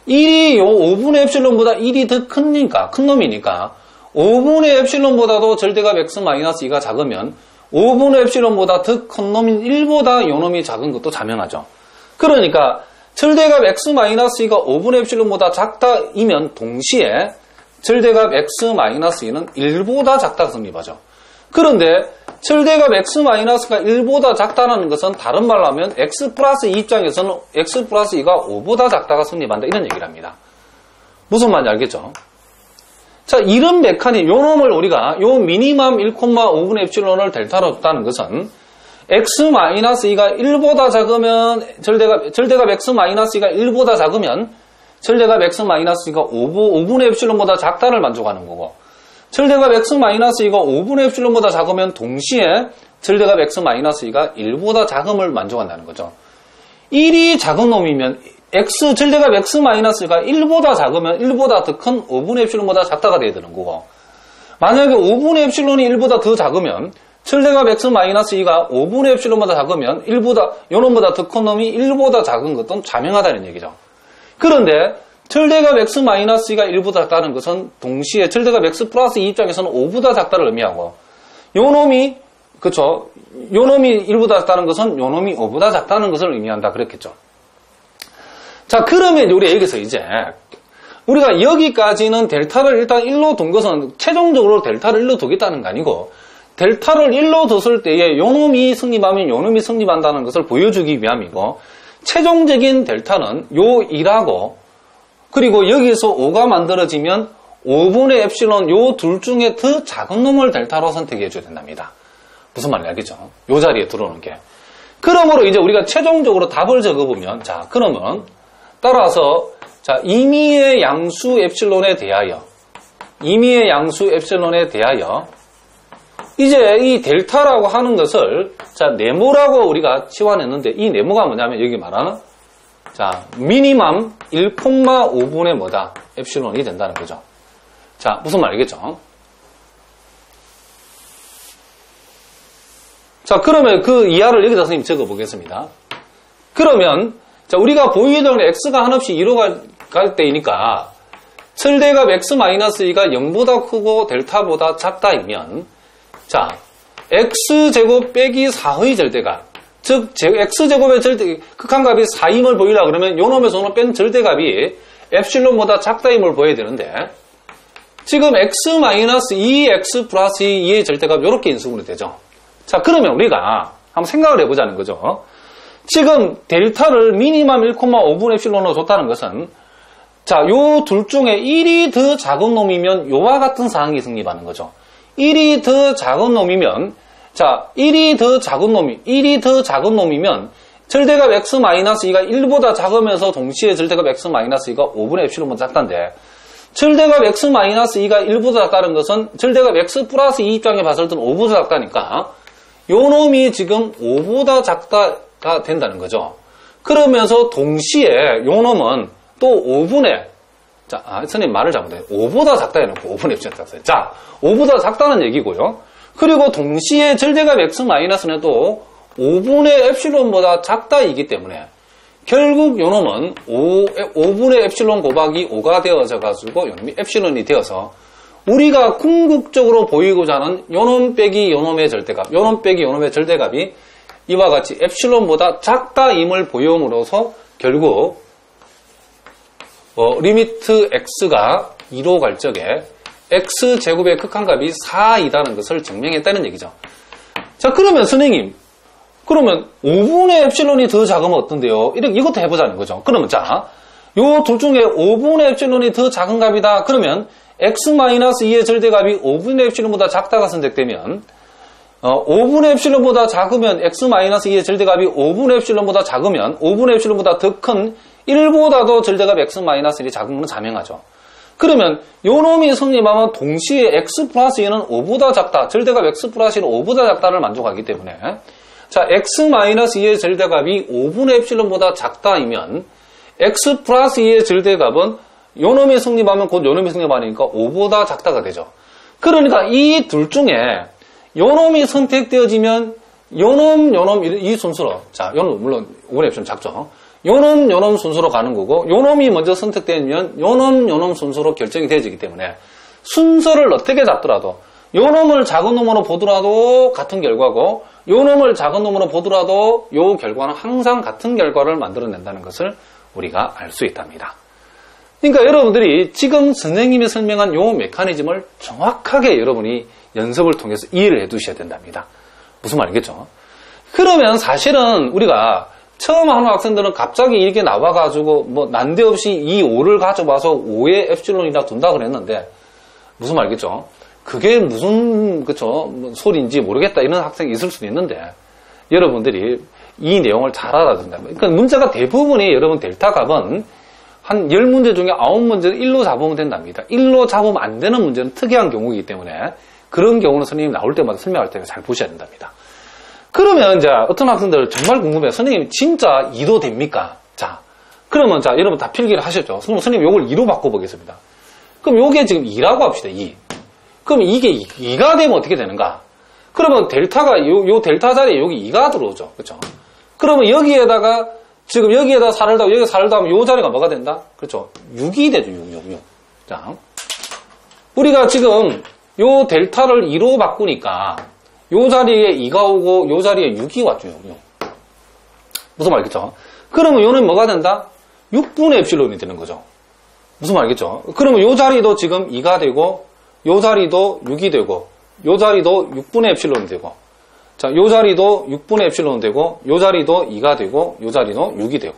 1이 요 5분의 엡실론보다 1이 더 큰 놈이니까 5분의 엡실론보다도 절대값 x-2가 작으면 5분의 엡실론보다 더 큰 놈인 1보다 요 놈이 작은 것도 자명하죠. 그러니까 절대값 x-2가 5분의 엡실론보다 작다이면 동시에 절대값 x-2는 1보다 작다가 성립하죠. 그런데 절대값 x-가 1보다 작다는 것은 다른 말로 하면 x 플러스 2 입장에서는 x 플러스 2가 5보다 작다가 성립한다 이런 얘기를 합니다. 무슨 말인지 알겠죠? 자, 이런 메커니즘, 요 놈을 우리가 요 미니멈 1,5분의 엡실론을 델타로 뒀다는 것은 x-2가 1보다 작으면 절대값 x-2가 1보다 작으면 절대값 x-2가 5분의 엡실론보다 작다를 만족하는 거고, 절대값 x-2가 5분의 엡실론보다 작으면 동시에 절대값 x-2가 1보다 작음을 만족한다는 거죠. 1이 작은 놈이면 절대값 x-가 1보다 작으면 1보다 더 큰 5분의 엡실론보다 작다가 돼야 되는 거고, 만약에 5분의 엡실론이 1보다 더 작으면 절대값 x-2가 5분의 엡실론보다 작으면 요 놈보다 더 큰 놈이 1보다 작은 것도 자명하다는 얘기죠. 그런데 절대값 x-가 1보다 작다는 것은 동시에 절대값 x 플러스 2 입장에서는 5보다 작다를 의미하고, 요 놈이 1보다 작다는 것은 요 놈이 5보다 작다는 것을 의미한다 그랬겠죠. 자, 그러면 우리 여기서 이제 우리가 여기까지는 델타를 일단 1로 둔 것은 최종적으로 델타를 1로 두겠다는 거 아니고, 델타를 1로 뒀을 때에 요 놈이 성립하면 요 놈이 성립한다는 것을 보여주기 위함이고, 최종적인 델타는 요 1하고 그리고 여기서 5가 만들어지면 5분의 엡실론 요 둘 중에 더 작은 놈을 델타로 선택해 줘야 된답니다. 무슨 말인지 알겠죠? 요 자리에 들어오는 게. 그러므로 이제 우리가 최종적으로 답을 적어보면, 자, 그러면 따라서 자, 임의의 양수 엡실론에 대하여 이제 이 델타라고 하는 것을 자, 네모라고 우리가 치환했는데 이 네모가 뭐냐면 여기 말하는 자, 미니멈 1,5분의 뭐다? 엡실론이 된다는 거죠. 자, 무슨 말이겠죠? 자, 그러면 그 이하를 여기다 선생님 적어 보겠습니다. 그러면 자, 우리가 보이던 x가 한없이 2로 갈 때이니까 절대값 x-2가 0보다 크고 델타보다 작다이면 자, x제곱 빼기 4의 절대값 즉 x제곱의 극한값이 4임을 보이려고 그러면 요 놈에서 뺀 절대값이 엡실론보다 작다임을 보여야 되는데 지금 x-2x 플러스 2의 절대값 이렇게 인수분해 되죠. 자, 그러면 우리가 한번 생각을 해보자는 거죠. 지금 델타를 미니멈 1,5분 엡실론으로 줬다는 것은 자, 요 둘 중에 1이 더 작은 놈이면 요와 같은 상황이 성립하는 거죠. 1이 더 작은 놈이면 자, 1이 더 작은 놈이면 절대값 x-2가 1보다 작으면서 동시에 절대값 x-2가 5분의 엡실론보다 작다인데 절대값 x-2가 1보다 작다는 것은 절대값 x 플러스 2 입장에 봤을 때는 5보다 작다니까 요 놈이 지금 5보다 작다가 된다는 거죠. 그러면서 동시에 요 놈은 또 5분의 자, 선생님 말을 잘못해요. 5보다 작다 해놓고 5분의 엡실론 작다. 자, 5보다 작다는 얘기고요. 그리고 동시에 절대값 x-는 또 5분의 엡실론보다 작다이기 때문에 결국 요 놈은 5분의 엡실론 곱하기 5가 되어져 가지고 요 놈이 엡실론이 되어서 우리가 궁극적으로 보이고자 하는 요 놈 빼기 요 놈의 절대값, 요 놈 빼기 요 놈의 절대값이 이와 같이 엡실론보다 작다임을 보임으로써 결국 리미트 x가 2로 갈 적에 x제곱의 극한값이 4이라는 것을 증명했다는 얘기죠. 자, 그러면 선생님, 그러면 5분의 엡실론이 더 작으면 어떤데요? 이것도 해보자는 거죠. 그러면 자, 요 둘 중에 5분의 엡실론이 더 작은 값이다. 그러면 x-2의 절대값이 5분의 엡실론보다 작다가 선택되면 5분의 엡실론보다 작으면 x-2의 절대값이 5분의 엡실론보다 작으면 5분의 엡실론보다 더 큰 1보다도 절대값 x-1이 작은 건 자명하죠. 그러면 요 놈이 성립하면 동시에 x 플러스 2는 5보다 작다, 절대값 x 플러스 2는 5보다 작다를 만족하기 때문에 자, x-2의 절대값이 5분의 엡실론보다 작다이면 x 플러스 2의 절대값은 요 놈이 성립하면 곧 요 놈이 성립하니까 5보다 작다가 되죠. 그러니까 이 둘 중에 요 놈이 선택되어지면 요 놈 이 순서로 자, 요 놈 물론 5분의 엡실론 작죠. 요 놈 순서로 가는 거고 요 놈이 먼저 선택되면 요 놈 순서로 결정이 되어지기 때문에 순서를 어떻게 잡더라도 요 놈을 작은 놈으로 보더라도 같은 결과고 요 놈을 작은 놈으로 보더라도 요 결과는 항상 같은 결과를 만들어낸다는 것을 우리가 알 수 있답니다. 그러니까 여러분들이 지금 선생님이 설명한 요 메커니즘을 정확하게 여러분이 연습을 통해서 이해를 해 두셔야 된답니다. 무슨 말이겠죠? 그러면 사실은 우리가 처음 하는 학생들은 갑자기 이렇게 나와가지고 뭐 난데없이 이 5를 가져와서 5의 엡실론이라 둔다 그랬는데 무슨 말이겠죠? 그게 무슨 그쵸 소리인지 모르겠다 이런 학생이 있을 수도 있는데 여러분들이 이 내용을 잘 알아듣는다. 그러니까 문제가 대부분이 여러분 델타 값은 한 10문제 중에 9문제를 1로 잡으면 된답니다. 1로 잡으면 안 되는 문제는 특이한 경우이기 때문에 그런 경우는 선생님이 나올 때마다 설명할 때 잘 보셔야 된답니다. 그러면 이제 어떤 학생들 정말 궁금해요. 선생님 진짜 2도 됩니까? 자, 그러면 자 여러분 다 필기를 하셨죠? 선생님 요걸 2로 바꿔보겠습니다. 그럼 요게 지금 2라고 합시다. 2. 그럼 이게 2가 되면 어떻게 되는가? 그러면 델타가 요 델타 자리에 여기 2가 들어오죠. 그렇죠? 그러면 여기에다가 지금 여기에다 4를 더하고 여기 4를 더하면 요 자리가 뭐가 된다? 그렇죠? 6이 되죠. 6. 자, 우리가 지금 요 델타를 2로 바꾸니까 요 자리에 2가 오고 요 자리에 6이 왔죠. 6. 무슨 말이겠죠? 그러면 요는 뭐가 된다? 6분의 엡실론이 되는 거죠. 무슨 말이겠죠? 그러면 요 자리도 지금 2가 되고 요 자리도 6이 되고 요 자리도 6분의 엡실론이 되고 자, 요 자리도 6분의 엡실론 되고 요 자리도 2가 되고 요 자리도 6이 되고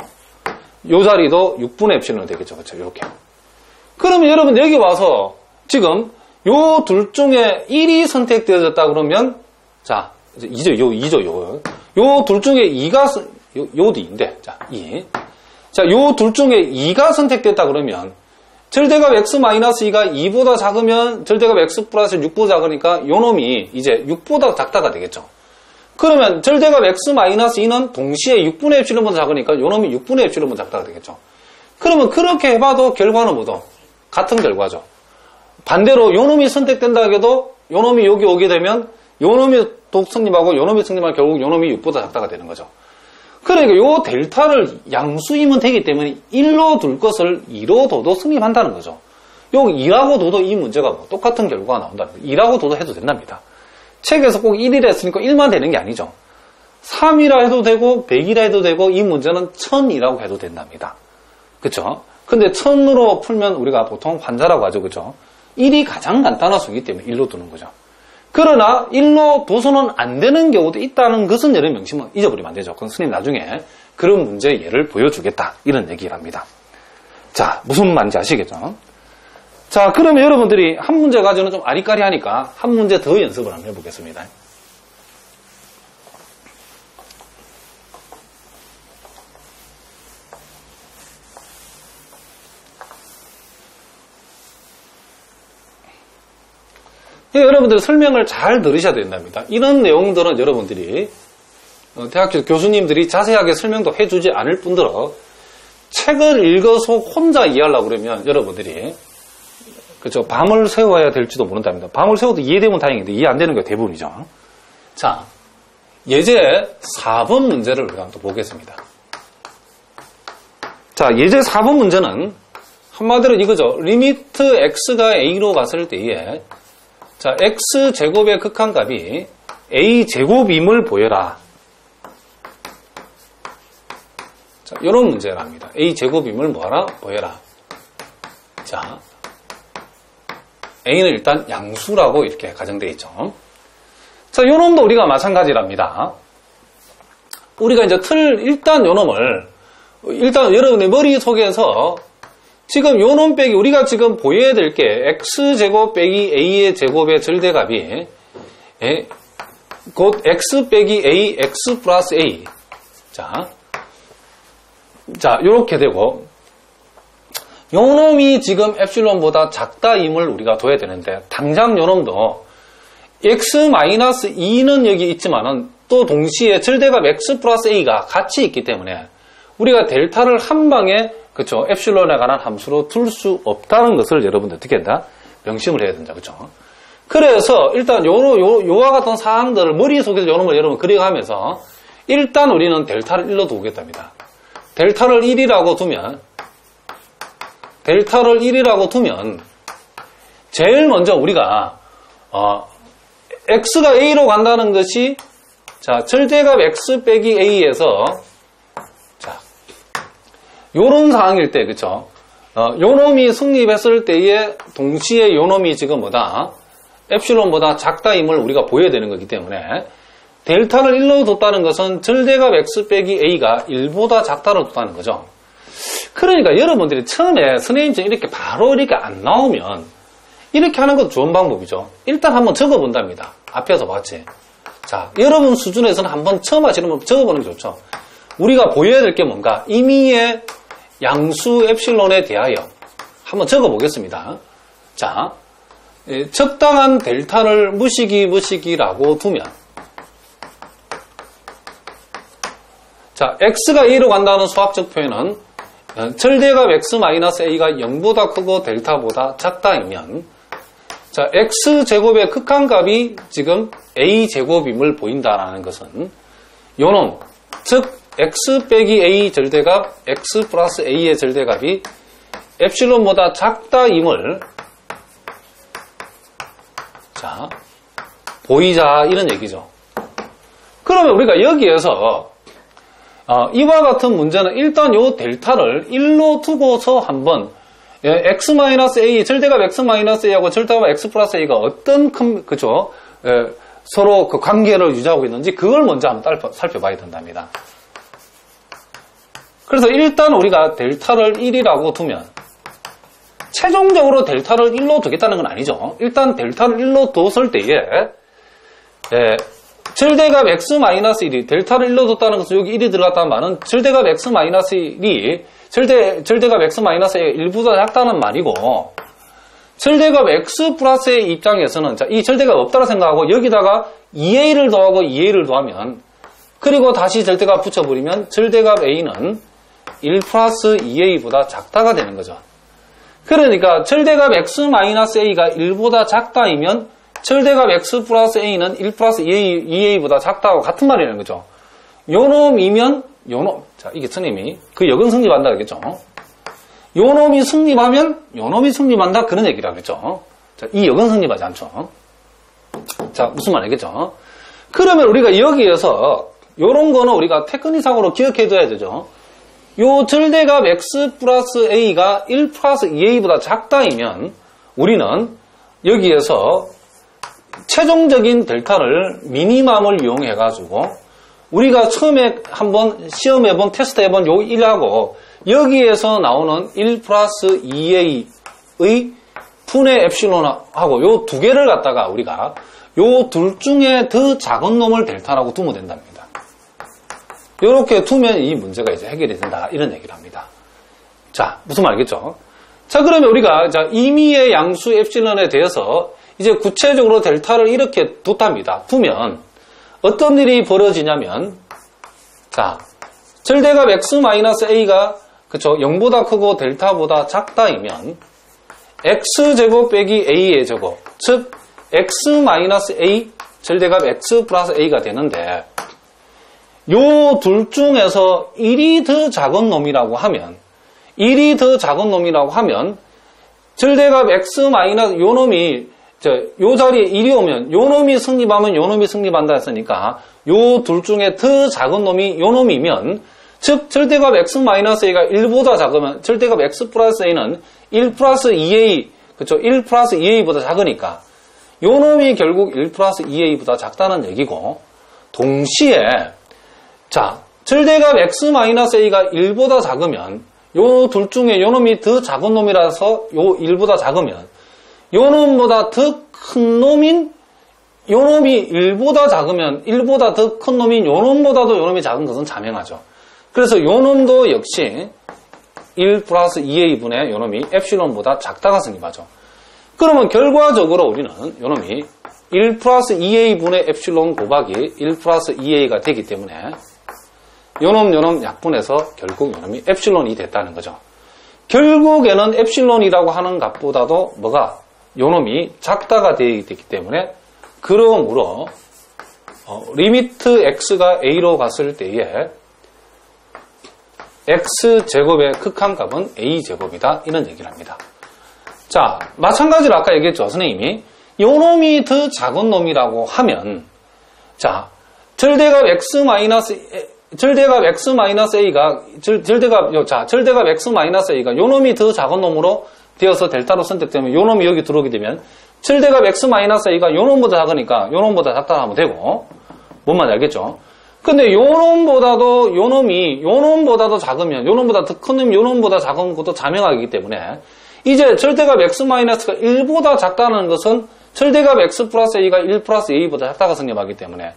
요 자리도 6분의 엡실론이 되겠죠. 그렇죠? 이렇게. 그러면 여러분 여기 와서 지금 요 둘 중에 1이 선택되어졌다 그러면 자, 이제 2죠. 요 둘 중에 2가 요 뒤인데 자, 2. 자, 요 둘 중에 2가 선택됐다 그러면 절대값 x-2가 2보다 작으면 절대값 x 플러스 6보다 작으니까 요 놈이 이제 6보다 작다가 되겠죠. 그러면 절대값 x-2는 동시에 6분의 epsilon보다 작으니까 요 놈이 6분의 epsilon보다 작다가 되겠죠. 그러면 그렇게 해봐도 결과는 뭐죠? 같은 결과죠. 반대로 요 놈이 선택된다 해도 요 놈이 여기 오게 되면 요 놈이 독성립하고 요 놈이 성립하면 결국 요 놈이 6보다 작다가 되는 거죠. 그러니까 요 델타를 양수이면 되기 때문에 1로 둘 것을 2로 둬도 성립한다는 거죠. 요 2라고 둬도 이 문제가 뭐 똑같은 결과가 나온다는 거예요. 2라고 둬도 해도 된답니다. 책에서 꼭 1이라 했으니까 1만 되는 게 아니죠. 3이라 해도 되고 100이라 해도 되고 이 문제는 1000이라고 해도 된답니다. 그쵸? 근데 1000으로 풀면 우리가 보통 환자라고 하죠. 그쵸? 1이 가장 간단한 수이기 때문에 1로 두는 거죠. 그러나 1로 둬서는 안 되는 경우도 있다는 것은 여러분 명심은 잊어버리면 안 되죠. 그건 스님 나중에 그런 문제 예를 보여주겠다. 이런 얘기를 합니다. 자, 무슨 말인지 아시겠죠? 자, 그러면 여러분들이 한 문제 가지고는 좀 아리까리하니까 한 문제 더 연습을 한번 해보겠습니다. 여러분들 설명을 잘 들으셔야 된답니다. 이런 내용들은 여러분들이 대학교 교수님들이 자세하게 설명도 해주지 않을 뿐더러 책을 읽어서 혼자 이해하려고 그러면 여러분들이 그렇죠, 밤을 새워야 될지도 모른답니다. 밤을 새워도 이해되면 다행인데 이해 안 되는 게 대부분이죠. 자, 예제 4번 문제를 우리가 또 보겠습니다. 자, 예제 4번 문제는 한마디로 이거죠. 리미트 x가 a로 갔을 때에 자, x제곱의 극한값이 a제곱임을 보여라. 자, 이런 문제랍니다. a제곱임을 뭐하라? 보여라. 자, a는 일단 양수라고 이렇게 가정되어 있죠. 자, 요 놈도 우리가 마찬가지랍니다. 우리가 이제 일단 요 놈을, 일단 여러분의 머릿속에서 지금 요 놈 빼기 우리가 지금 보여야 될 게 x제곱 빼기 a의 제곱의 절대값이 곧 x 빼기 a, x 플러스 a. 자, 요렇게 되고 요 놈이 지금 엡실론보다 작다임을 우리가 둬야 되는데 당장 요 놈도 x-2는 여기 있지만은 또 동시에 절대값 x 플러스 a가 같이 있기 때문에 우리가 델타를 한 방에 그쵸, 엡실론에 관한 함수로 둘 수 없다는 것을 여러분들 어떻게 한다? 명심을 해야 된다. 그쵸? 그래서 일단 요와 같은 사항들을 머릿속에서 요 놈을 여러분 그려가면서 일단 우리는 델타를 1로 두겠답니다. 델타를 1이라고 두면 제일 먼저 우리가 x가 a로 간다는 것이 자, 절대값 x 빼기 a에서 자, 요런 상황일 때 그쵸? 요 놈이 성립했을 때에 동시에 요 놈이 지금 뭐다? 엡실론보다 작다임을 우리가 보여야 되는 거기 때문에 델타를 1로 뒀다는 것은 절대값 x 빼기 a가 1보다 작다로 뒀다는 거죠. 그러니까 여러분들이 처음에 선생님처럼 이렇게 바로 이렇게 안 나오면 이렇게 하는 것도 좋은 방법이죠. 일단 한번 적어본답니다. 앞에서 봤지. 자, 여러분 수준에서는 한번 처음 하시는 분 적어보는 게 좋죠. 우리가 보여야 될 게 뭔가 임의의 양수 엡실론에 대하여 한번 적어보겠습니다. 자, 적당한 델타를 무시기라고 두면 자, x가 a로 간다는 수학적 표현은 절대값 x-a가 0보다 크고 델타보다 작다이면 자, x제곱의 극한값이 지금 a제곱임을 보인다라는 것은 요놈, 즉 x 빼기 a 절대값 x 플러스 a의 절대값이 엡실론보다 작다임을 자, 보이자 이런 얘기죠. 그러면 우리가 여기에서 이와 같은 문제는 일단 요 델타를 1로 두고서 한번 x-a, 절대값 x-a하고 절대값 x 플러스 a가 어떤 그죠? 서로 그 관계를 유지하고 있는지 그걸 먼저 한번 살펴봐야 된답니다. 그래서 일단 우리가 델타를 1이라고 두면 최종적으로 델타를 1로 두겠다는 건 아니죠. 일단 델타를 1로 뒀을 때에 절대값 x-1이 델타를 1로 뒀다는 것은 여기 1이 들어갔다는 말은 절대값 x-1이 절대값 x-1가 1보다 작다는 말이고 절대값 x 플러스의 입장에서는 자, 이 절대값 없다고 생각하고 여기다가 2a를 더하고 2a를 더하면 그리고 다시 절대값 붙여버리면 절대값 a는 1 플러스 2a보다 작다가 되는 거죠. 그러니까 절대값 x-a가 1보다 작다이면 절대값 x 플러스 a는 1 플러스 2a보다 작다고 같은 말이라는 거죠. 요놈이면 요놈, 자 이게 선생님이 그 역은 성립한다 그랬죠. 요놈이 성립하면 요놈이 성립한다 그런 얘기를 하겠죠. 자, 이 역은 성립하지 않죠. 자, 무슨 말 알겠죠? 그러면 우리가 여기에서 요런 거는 우리가 테크닉상으로 기억해둬야 되죠. 요 절대값 x 플러스 a가 1 플러스 2a보다 작다이면 우리는 여기에서 최종적인 델타를 미니멈을 이용해가지고 우리가 처음에 한번 시험해본 테스트해본 요 1하고 여기에서 나오는 1 플러스 2a의 분의 엡실론하고 요 두 개를 갖다가 우리가 요 둘 중에 더 작은 놈을 델타라고 두면 된답니다. 요렇게 두면 이 문제가 이제 해결이 된다. 이런 얘기를 합니다. 자, 무슨 말 알겠죠? 자, 그러면 우리가 자, 임의의 양수 엡실론에 대해서 이제 구체적으로 델타를 이렇게 뒀답니다. 두면 어떤 일이 벌어지냐면 자, 절대값 x-a가 그쵸 0보다 크고 델타보다 작다이면 x제곱 빼기 a의 제곱 즉 x-a 절대값 x 플러스 a가 되는데 요 둘 중에서 1이 더 작은 놈이라고 하면 절대값 x 요 놈이 요 자리에 1이 오면 요 놈이 성립하면 요 놈이 성립한다 했으니까 요 둘 중에 더 작은 놈이 요 놈이면 즉 절대값 x-a가 1보다 작으면 절대값 x 플러스 a는 1 플러스 2a 그쵸 1 플러스 2a보다 작으니까 요 놈이 결국 1 플러스 2a보다 작다는 얘기고 동시에 자 절대값 x-a가 1보다 작으면 요 둘 중에 요 놈이 더 작은 놈이라서 요 1보다 작으면 요 놈보다 더 큰 놈인 요 놈이 1보다 작으면 1보다 더 큰 놈인 요 놈보다도 요 놈이 작은 것은 자명하죠. 그래서 요 놈도 역시 1 플러스 2a분의 요 놈이 엡실론보다 작다가 성립하죠. 그러면 결과적으로 우리는 요 놈이 1 플러스 2a분의 엡실론 곱하기 1 플러스 2a가 되기 때문에 요 놈 약분해서 결국 요 놈이 엡실론이 됐다는 거죠. 결국에는 엡실론이라고 하는 값보다도 뭐가 요 놈이 작다가 되기 때문에 그러므로 리미트 x가 a로 갔을 때에 x제곱의 극한값은 a제곱이다 이런 얘기를 합니다. 자 마찬가지로 아까 얘기했죠. 선생님이 요 놈이 더 작은 놈이라고 하면 자 절대값 x-a가 절대값 x-a가 요 놈이 더 작은 놈으로 되어서 델타로 선택되면 요 놈이 여기 들어오게 되면 절대값 x-a가 요 놈보다 작으니까 요 놈보다 작다 하면 되고 뭔 말인지 알겠죠? 근데 요 놈보다도 요 놈보다도 작으면 요 놈보다 더 큰 놈이 요 놈보다 작은 것도 자명하기 때문에 이제 절대값 x-가 1보다 작다는 것은 절대값 x 플러스 a가 1 플러스 a보다 작다가 성립하기 때문에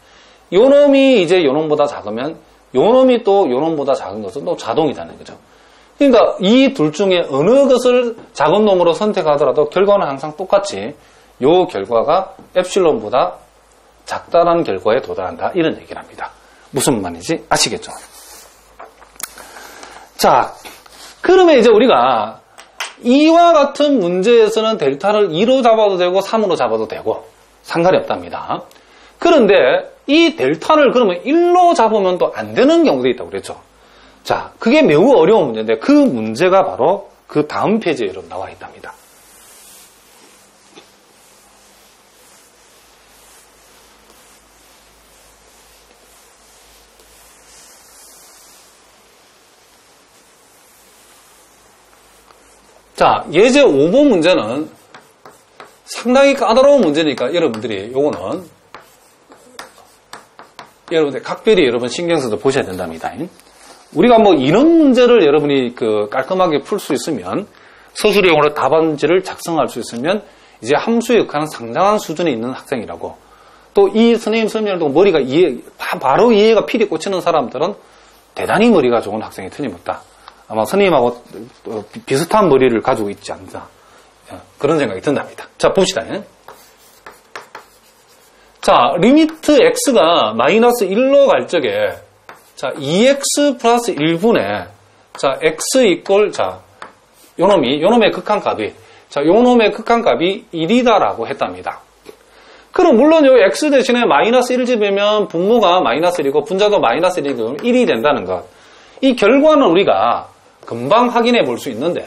요 놈이 이제 요 놈보다 작으면 요 놈이 또 요 놈보다 작은 것은 또 자동이 되는 거죠. 그러니까 이 둘 중에 어느 것을 작은 놈으로 선택하더라도 결과는 항상 똑같이 요 결과가 엡실론보다 작다라는 결과에 도달한다 이런 얘기를 합니다. 무슨 말인지 아시겠죠? 자, 그러면 이제 우리가 이와 같은 문제에서는 델타를 2로 잡아도 되고 3으로 잡아도 되고 상관이 없답니다. 그런데 이 델타를 그러면 1로 잡으면 또 안 되는 경우도 있다고 그랬죠. 자, 그게 매우 어려운 문제인데 그 문제가 바로 그 다음 페이지에 여러분 나와 있답니다. 자, 예제 5번 문제는 상당히 까다로운 문제니까 여러분들이 요거는 여러분들 각별히 여러분 신경 써서 보셔야 된답니다. 우리가 뭐 이런 문제를 여러분이 깔끔하게 풀 수 있으면 서술형으로 답안지를 작성할 수 있으면 이제 함수에 역하는 상당한 수준에 있는 학생이라고 또 이 선생님 설명을 듣고 머리가 바로 이해가 필이 꽂히는 사람들은 대단히 머리가 좋은 학생이 틀림없다. 아마 선생님하고 비슷한 머리를 가지고 있지 않나. 그런 생각이 든답니다. 자, 봅시다. 자, 리미트 x가 마이너스 1로 갈 적에, 자, 2x 플러스 1분의, 자, x 이꼴, 자, 요놈의 극한값이, 자, 요놈의 극한값이 1이다라고 했답니다. 그럼 물론 요 x 대신에 마이너스 1을 집으면 분모가 마이너스 1이고 분자도 마이너스 1이고 1이 된다는 것. 이 결과는 우리가 금방 확인해 볼 수 있는데,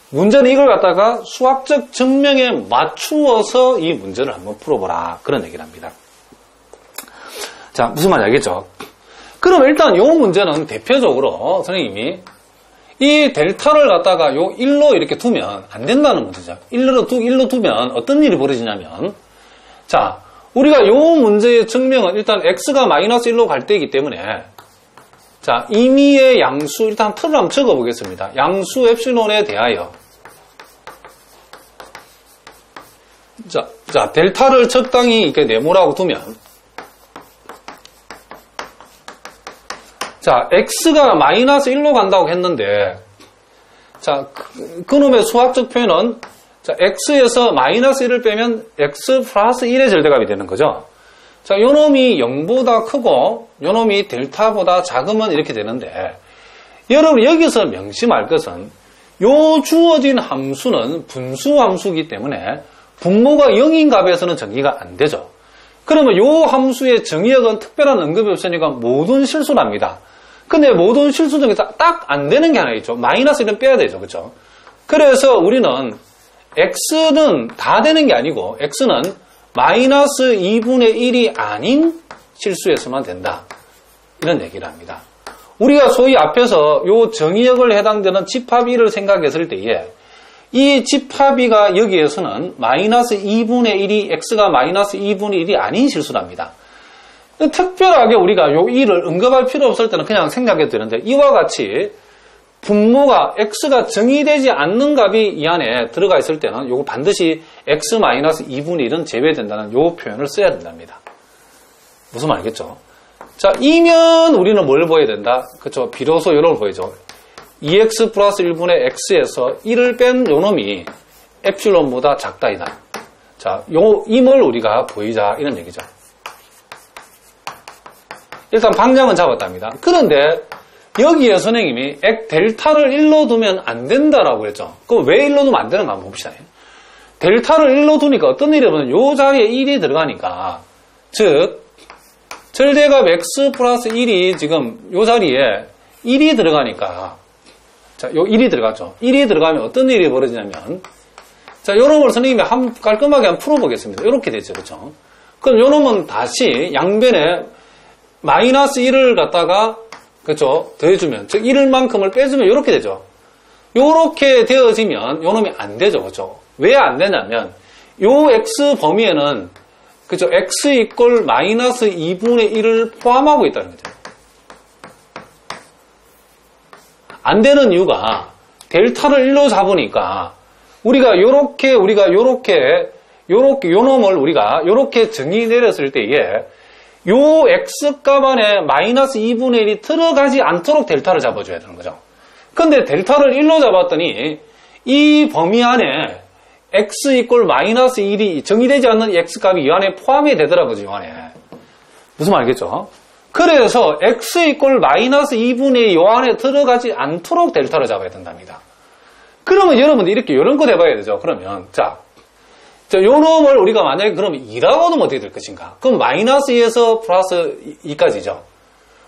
문제는 이걸 갖다가 수학적 증명에 맞추어서 이 문제를 한번 풀어보라. 그런 얘기를 합니다. 자, 무슨 말인지 알겠죠? 그럼 일단 요 문제는 대표적으로 선생님이 이 델타를 갖다가 요 1로 이렇게 두면 안 된다는 문제죠. 1로 두면 어떤 일이 벌어지냐면, 자, 우리가 요 문제의 증명은 일단 x가 마이너스 1로 갈 때이기 때문에, 자, 임의의 양수, 일단 틀을 한번 적어보겠습니다. 양수 엡실론에 대하여, 자, 델타를 적당히 이렇게 네모라고 두면, 자, x가 마이너스 1로 간다고 했는데, 자, 그놈의 수학적 표현은, 자, x에서 마이너스 1을 빼면 x 플러스 1의 절대값이 되는 거죠. 자, 요놈이 0보다 크고, 요놈이 델타보다 작으면 이렇게 되는데, 여러분, 여기서 명심할 것은, 요 주어진 함수는 분수 함수이기 때문에, 분모가 0인 값에서는 정의가 안 되죠. 그러면 요 함수의 정의역은 특별한 언급이 없으니까 모든 실수랍니다. 근데 모든 실수 중에서 딱 안 되는 게 하나 있죠. 마이너스 1은 빼야 되죠. 그렇죠? 그래서 우리는 x는 다 되는 게 아니고 x는 마이너스 2분의 1이 아닌 실수에서만 된다. 이런 얘기를 합니다. 우리가 소위 앞에서 요 정의역을 해당되는 집합2를 생각했을 때에 이 집합이가 여기에서는 마이너스 2분의 1이 x가 마이너스 2분의 1이 아닌 실수랍니다. 특별하게 우리가 요 2를 언급할 필요 없을 때는 그냥 생각해도 되는데 이와 같이 분모가 x가 정의되지 않는 값이 이 안에 들어가 있을 때는 요거 반드시 x 마이너스 2분의 1은 제외된다는 요 표현을 써야 된답니다. 무슨 말이겠죠? 자, 이면 우리는 뭘 보여야 된다? 그렇죠? 비로소 요걸 보이죠. 2x 플러스 1분의 x에서 1을 뺀 요놈이 엡실론보다 작다이다. 자, 요 임을 우리가 보이자 이런 얘기죠. 일단 방향은 잡았답니다. 그런데 여기에 선생님이 델타를 1로 두면 안 된다라고 했죠. 그럼 왜 1로 두면 안 되는가 한번 봅시다. 델타를 1로 두니까 어떤 일이 보면 요 자리에 1이 들어가니까, 즉 절대값 x 플러스 1이 지금 요 자리에 1이 들어가니까, 자, 요 1이 들어갔죠. 1이 들어가면 어떤 일이 벌어지냐면, 자, 요놈을 선생님이 깔끔하게 한번 풀어보겠습니다. 이렇게 되죠. 그렇죠? 그럼 요놈은 다시 양변에 마이너스 1을 갖다가, 그렇죠? 더해주면, 즉 1만큼을 빼주면 이렇게 되죠. 요렇게 되어지면 요놈이 안 되죠. 그렇죠? 왜 안 되냐면, 요 x 범위에는, 그렇죠? x 이꼴 마이너스 2분의 1을 포함하고 있다는 거죠. 안 되는 이유가 델타를 1로 잡으니까 우리가 요렇게 요놈을 우리가 요렇게 정의 내렸을 때에 요 x값 안에 마이너스 2분의 1이 들어가지 않도록 델타를 잡아줘야 되는 거죠. 근데 델타를 1로 잡았더니 이 범위 안에 x 이꼴 마이너스 1이 정의되지 않는 x값이 이 안에 포함이 되더라고요. 이 안에. 무슨 말이겠죠? 그래서 x 이꼴 마이너스 2분의 2 요 안에 들어가지 않도록 델타를 잡아야 된답니다. 그러면 여러분들 이렇게 요런 거 해봐야 되죠. 그러면 자, 요 놈을 우리가 만약에 그러면 2라고 하면 어떻게 될 것인가? 그럼 마이너스 2에서 플러스 2까지죠.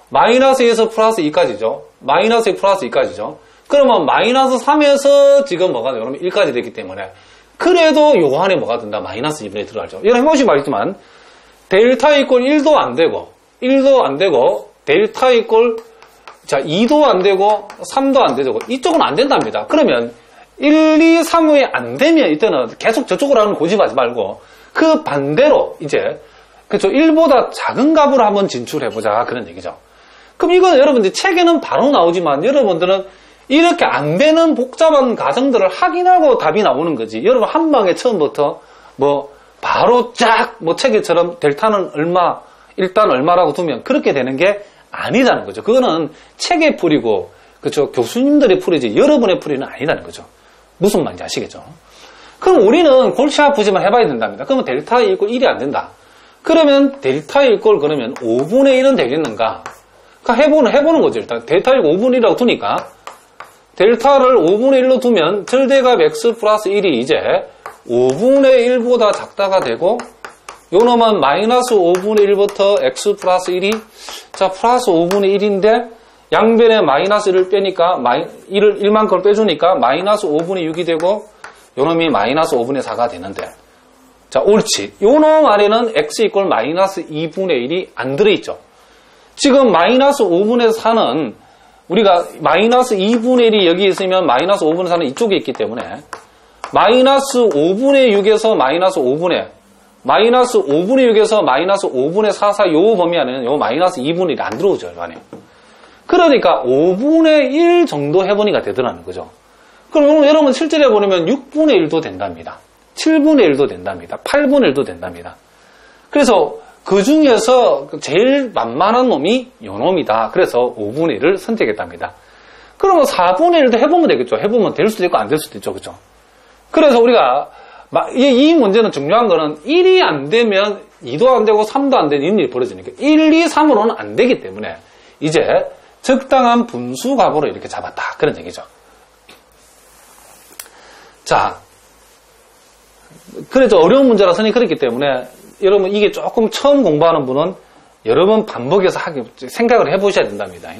마이너스 2에서 플러스 2까지죠. 마이너스 2 플러스 2까지죠. 그러면 마이너스 3에서 지금 뭐가 돼요? 그러면 1까지 됐기 때문에 그래도 요 안에 뭐가 된다? 마이너스 2분의 1 들어가죠. 이런 한 번씩 말했지만 델타 이꼴 1도 안 되고 1도 안 되고 델타 이꼴 자 2도 안 되고 3도 안 되고 이쪽은 안 된답니다. 그러면 1, 2, 3이 안 되면 이때는 계속 저쪽으로 하는 고집하지 말고 그 반대로 이제 그렇죠 1보다 작은 값으로 한번 진출해보자 그런 얘기죠. 그럼 이건 여러분들 책에는 바로 나오지만 여러분들은 이렇게 안 되는 복잡한 가정들을 확인하고 답이 나오는 거지. 여러분 한 방에 처음부터 뭐 바로 쫙 뭐 체계처럼 델타는 얼마, 일단 얼마라고 두면 그렇게 되는 게 아니다는 거죠. 그거는 책의 풀이고, 그렇죠. 교수님들의 풀이지 여러분의 풀이는 아니다는 거죠. 무슨 말인지 아시겠죠? 그럼 우리는 골치 아프지만 해봐야 된답니다. 그러면 델타 이꼴 1이 안 된다. 그러면 델타 이꼴 그러면 5분의 1은 되겠는가? 그러니까 해보는 거죠. 일단 델타 이꼴 5분의 1이라고 두니까 델타를 5분의 1로 두면 절대값 x 플러스 1이 이제 5분의 1보다 작다가 되고 요 놈은 마이너스 5분의 1부터 x 플러스 1이 자 플러스 5분의 1인데 양변에 마이너스 1을 빼니까 1만큼을 빼주니까 마이너스 5분의 6이 되고 요 놈이 마이너스 5분의 4가 되는데 자 옳지. 요 놈 안에는 x 이꼴 마이너스 2분의 1이 안 들어있죠. 지금 마이너스 5분의 4는 우리가 마이너스 2분의 1이 여기 있으면 마이너스 5분의 4는 이쪽에 있기 때문에 마이너스 5분의 6에서 마이너스 5분의 마이너스 5분의 6에서 마이너스 5분의 4 사이 요 범위 안에는 요 마이너스 2분의 1이 안 들어오죠. 요 안에. 그러니까 5분의 1 정도 해보니까 되더라는 거죠. 그럼 여러분 실제로 해보면 6분의 1도 된답니다. 7분의 1도 된답니다. 8분의 1도 된답니다. 그래서 그 중에서 제일 만만한 놈이 요 놈이다. 그래서 5분의 1을 선택했답니다. 그러면 4분의 1도 해보면 되겠죠. 해보면 될 수도 있고 안 될 수도 있죠. 그죠? 그래서 우리가 이 문제는 중요한 거는 1이 안 되면 2도 안 되고 3도 안 되는 이런 일이 벌어지니까 1, 2, 3으로는 안 되기 때문에 이제 적당한 분수 값으로 이렇게 잡았다. 그런 얘기죠. 자, 그래서 어려운 문제라 선생님이 그랬기 때문에 여러분 이게 조금 처음 공부하는 분은 여러 번 반복해서 생각을 해보셔야 된답니다.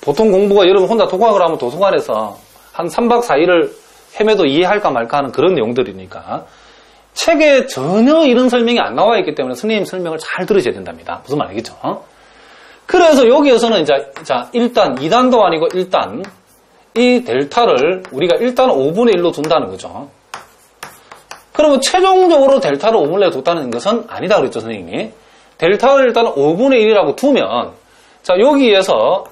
보통 공부가 여러분 혼자 독학을 하면 도서관에서 한 3박 4일을 헤매도 이해할까 말까 하는 그런 내용들이니까 책에 전혀 이런 설명이 안 나와 있기 때문에 선생님 설명을 잘 들으셔야 된답니다. 무슨 말 알겠죠? 그래서 여기에서는 이제 일단 2단도 아니고 일단 이 델타를 우리가 일단 5분의 1로 둔다는 거죠. 그러면 최종적으로 델타를 5분의 1로 뒀다는 것은 아니다 그랬죠, 선생님이. 델타를 일단 5분의 1이라고 두면 자 여기에서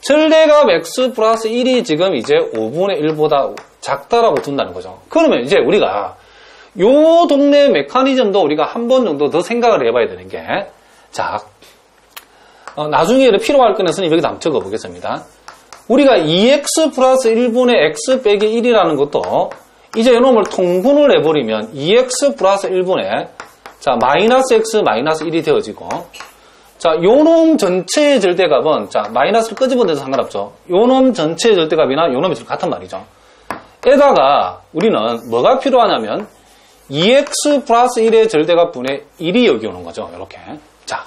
절대값 x 플러스 1이 지금 이제 5분의 1보다 작다라고 둔다는 거죠. 그러면 이제 우리가 요 동네 메커니즘도 우리가 한 번 정도 더 생각을 해봐야 되는 게 자, 나중에 필요할 거는 선생님 여기다 한번 적어 보겠습니다. 우리가 2x 플러스 1분의 x 빼기 1이라는 것도 이제 이놈을 통분을 해버리면 2x 플러스 1분의 자 마이너스 x 마이너스 1이 되어지고 자 요놈 전체의 절대값은 자 마이너스를 끄집어내도 상관없죠. 요놈 전체의 절대값이나 요놈이 같은 말이죠. 에다가 우리는 뭐가 필요하냐면 2x 플러스 1의 절대값 분의 1이 여기 오는 거죠. 이렇게 자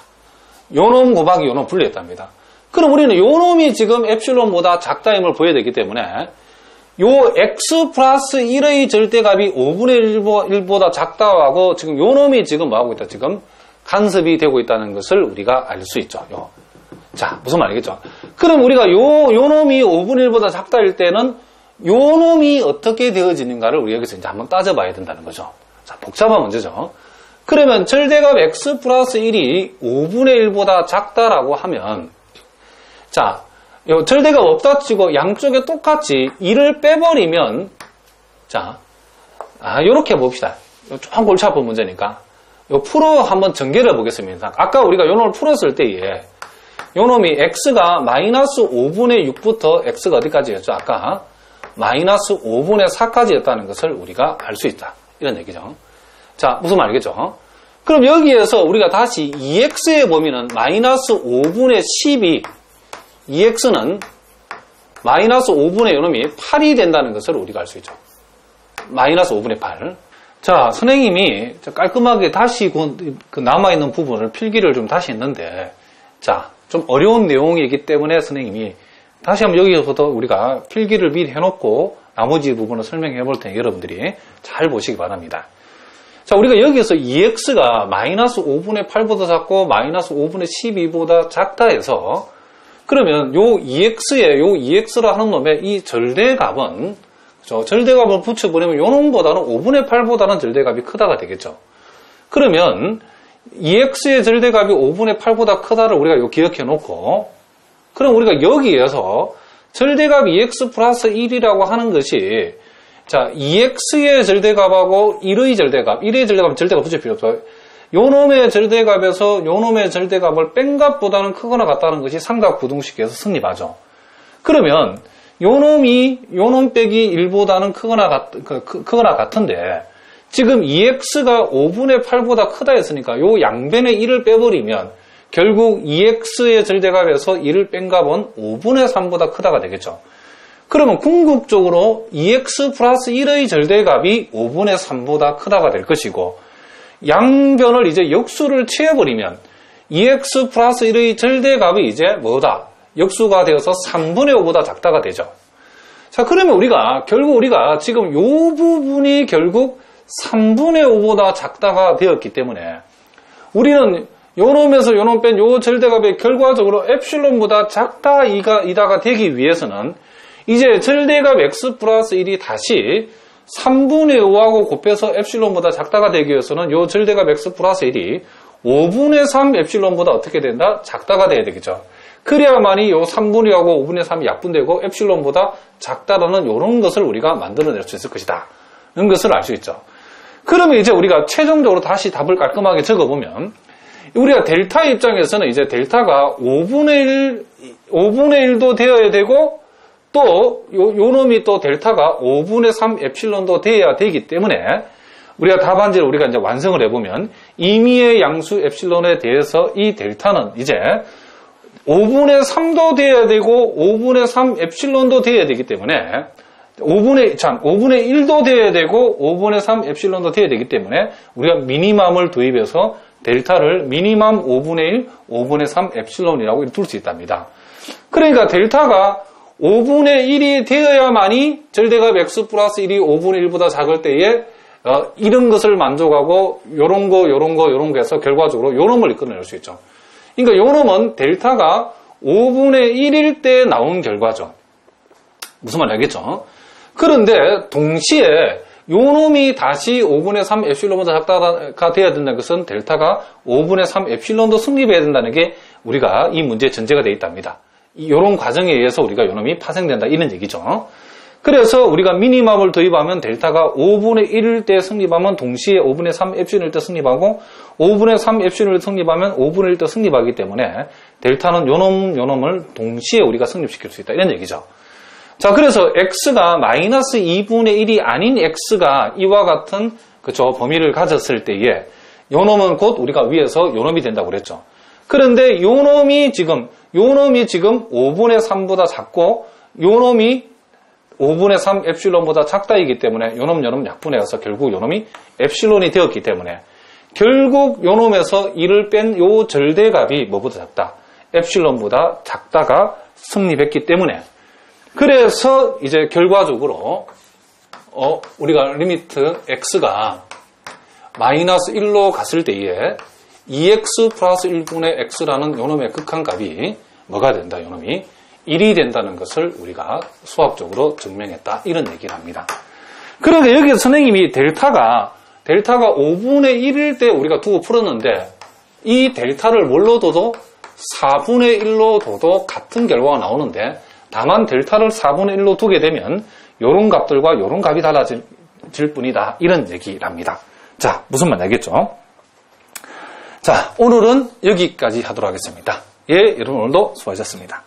요놈 곱하기 요놈 분리했답니다. 그럼 우리는 요놈이 지금 엡실론보다 작다임을 보여야 되기 때문에 요 x 플러스 1의 절대값이 5분의 1보다 작다고 지금 요놈이 지금 뭐하고 있다? 지금 간섭이 되고 있다는 것을 우리가 알 수 있죠. 자, 무슨 말이겠죠? 그럼 우리가 요놈이 5분의 1보다 작다일 때는 요놈이 어떻게 되어지는가를 우리 여기서 이제 한번 따져봐야 된다는 거죠. 자, 복잡한 문제죠. 그러면 절대값 x 플러스 1이 5분의 1보다 작다라고 하면 자, 요 절대값 없다 치고 양쪽에 똑같이 1을 빼버리면 자, 요렇게 봅시다. 조금 골치 아픈 문제니까 요 풀어 한번 전개를 해보겠습니다. 아까 우리가 요 놈을 풀었을 때에 요 놈이 x가 마이너스 5분의 6부터 x가 어디까지였죠? 아까 마이너스 5분의 4까지였다는 것을 우리가 알 수 있다. 이런 얘기죠. 자, 무슨 말이겠죠? 그럼 여기에서 우리가 다시 2x의 범위는 마이너스 5분의 10이 2x는 마이너스 5분의 요놈이 8이 된다는 것을 우리가 알 수 있죠. 마이너스 5분의 8. 자, 선생님이 깔끔하게 다시 그 남아있는 부분을 필기를 좀 다시 했는데 자, 좀 어려운 내용이기 때문에 선생님이 다시 한번 여기서부터 우리가 필기를 미리 해놓고 나머지 부분을 설명해 볼 테니 여러분들이 잘 보시기 바랍니다. 자, 우리가 여기에서 2x가 마이너스 5분의 8보다 작고 마이너스 5분의 12보다 작다 해서 그러면 요 2x라 하는 놈의 이 절대값은 그렇죠? 절대값을 붙여보려면 요 놈보다는 5분의 8보다는 절대값이 크다가 되겠죠. 그러면 2x의 절대값이 5분의 8보다 크다를 우리가 요 기억해 놓고 그럼 우리가 여기에서 절대값 2x 플러스 1이라고 하는 것이 자, 2x의 절대값하고 1의 절대값, 1의 절대값은 절대값 붙일 필요 없어요. 요놈의 절대값에서 요놈의 절대값을 뺀 값보다는 크거나 같다는 것이 삼각 부등식에서 성립하죠. 그러면 요놈 빼기 1보다는 크거나 같은데 지금 2x가 5분의 8보다 크다 했으니까 요 양변의 1을 빼버리면 결국 2x의 절대값에서 1을 뺀 값은 5분의 3보다 크다가 되겠죠. 그러면 궁극적으로 2x 플러스 1의 절대값이 5분의 3보다 크다가 될 것이고 양변을 이제 역수를 취해버리면 2x 플러스 1의 절대값이 이제 뭐다? 역수가 되어서 3분의 5보다 작다가 되죠. 자, 그러면 결국 우리가 지금 요 부분이 결국 3분의 5보다 작다가 되었기 때문에 우리는 요놈에서 요놈 뺀 요 절대값이 결과적으로 엡실론보다 작다 이다가 되기 위해서는 이제 절대값 x 플러스 1이 다시 3분의 5하고 곱해서 엡실론보다 작다가 되기 위해서는 요 절대값 x 플러스 1이 5분의 3 엡실론보다 어떻게 된다? 작다가 돼야 되겠죠. 그래야만이 요 3분의 5하고 5분의 3이 약분되고 엡실론보다 작다라는 요런 것을 우리가 만들어낼 수 있을 것이다. 이런 것을 알 수 있죠. 그러면 이제 우리가 최종적으로 다시 답을 깔끔하게 적어보면 우리가 델타 입장에서는 이제 델타가 5분의 1도 되어야 되고 또 요놈이 또 델타가 5분의 3 엡실론도 돼야 되기 때문에 우리가 답안지를 우리가 이제 완성을 해보면 임의의 양수 엡실론에 대해서 이 델타는 이제 5분의 3도 돼야 되고 5분의 3 엡실론도 돼야 되기 때문에 5분의 1도 돼야 되고 5분의 3 엡실론도 돼야 되기 때문에 우리가 미니멈을 도입해서 델타를 미니멈 5분의 1, 5분의 3 엡실론이라고 둘 수 있답니다. 그러니까 델타가 5분의 1이 되어야만이 절대값 x 플러스 1이 5분의 1보다 작을 때에 이런 것을 만족하고 요런 거 해서 결과적으로 요놈을 이끌어낼 수 있죠. 그러니까 요놈은 델타가 5분의 1일 때 나온 결과죠. 무슨 말인지 알겠죠? 그런데 동시에 요놈이 다시 5분의 3 엡실론보다 작다가 되어야 된다는 것은 델타가 5분의 3 엡실론도 성립해야 된다는 게 우리가 이 문제의 전제가 되어 있답니다. 이런 과정에 의해서 우리가 요놈이 파생된다 이런 얘기죠. 그래서 우리가 미니멈을 도입하면 델타가 5분의 1일 때 성립하면 동시에 5분의 3 엡실론일 때 성립하고 5분의 3 엡실론일 때 성립하면 5분의 1일 때 성립하기 때문에 델타는 요놈을 동시에 우리가 성립시킬 수 있다 이런 얘기죠. 자, 그래서 x가 마이너스 2분의 1이 아닌 x가 이와 같은 범위를 가졌을 때에 요놈은 곧 우리가 위에서 요놈이 된다고 그랬죠. 그런데 요놈이 지금 5분의 3보다 작고 요놈이 5분의 3 엡실론보다 작다이기 때문에 요놈 약분해서 결국 요놈이 엡실론이 되었기 때문에 결국 요놈에서 1을 뺀 요 절대값이 뭐보다 작다? 엡실론보다 작다가 성립했기 때문에 그래서 이제 결과적으로 우리가 리미트 x가 마이너스 1로 갔을 때에 2x 플러스 1분의 x라는 요놈의 극한값이 뭐가 된다? 요놈이 1이 된다는 것을 우리가 수학적으로 증명했다. 이런 얘기를 합니다. 그러니까 여기서 선생님이 델타가 5분의 1일 때 우리가 두고 풀었는데 이 델타를 뭘로 둬도 4분의 1로 둬도 같은 결과가 나오는데 다만 델타를 4분의 1로 두게 되면 요런 값들과 요런 값이 달라질 뿐이다. 이런 얘기를 합니다. 자, 무슨 말인지 알겠죠? 자, 오늘은 여기까지 하도록 하겠습니다. 예, 여러분 오늘도 수고하셨습니다.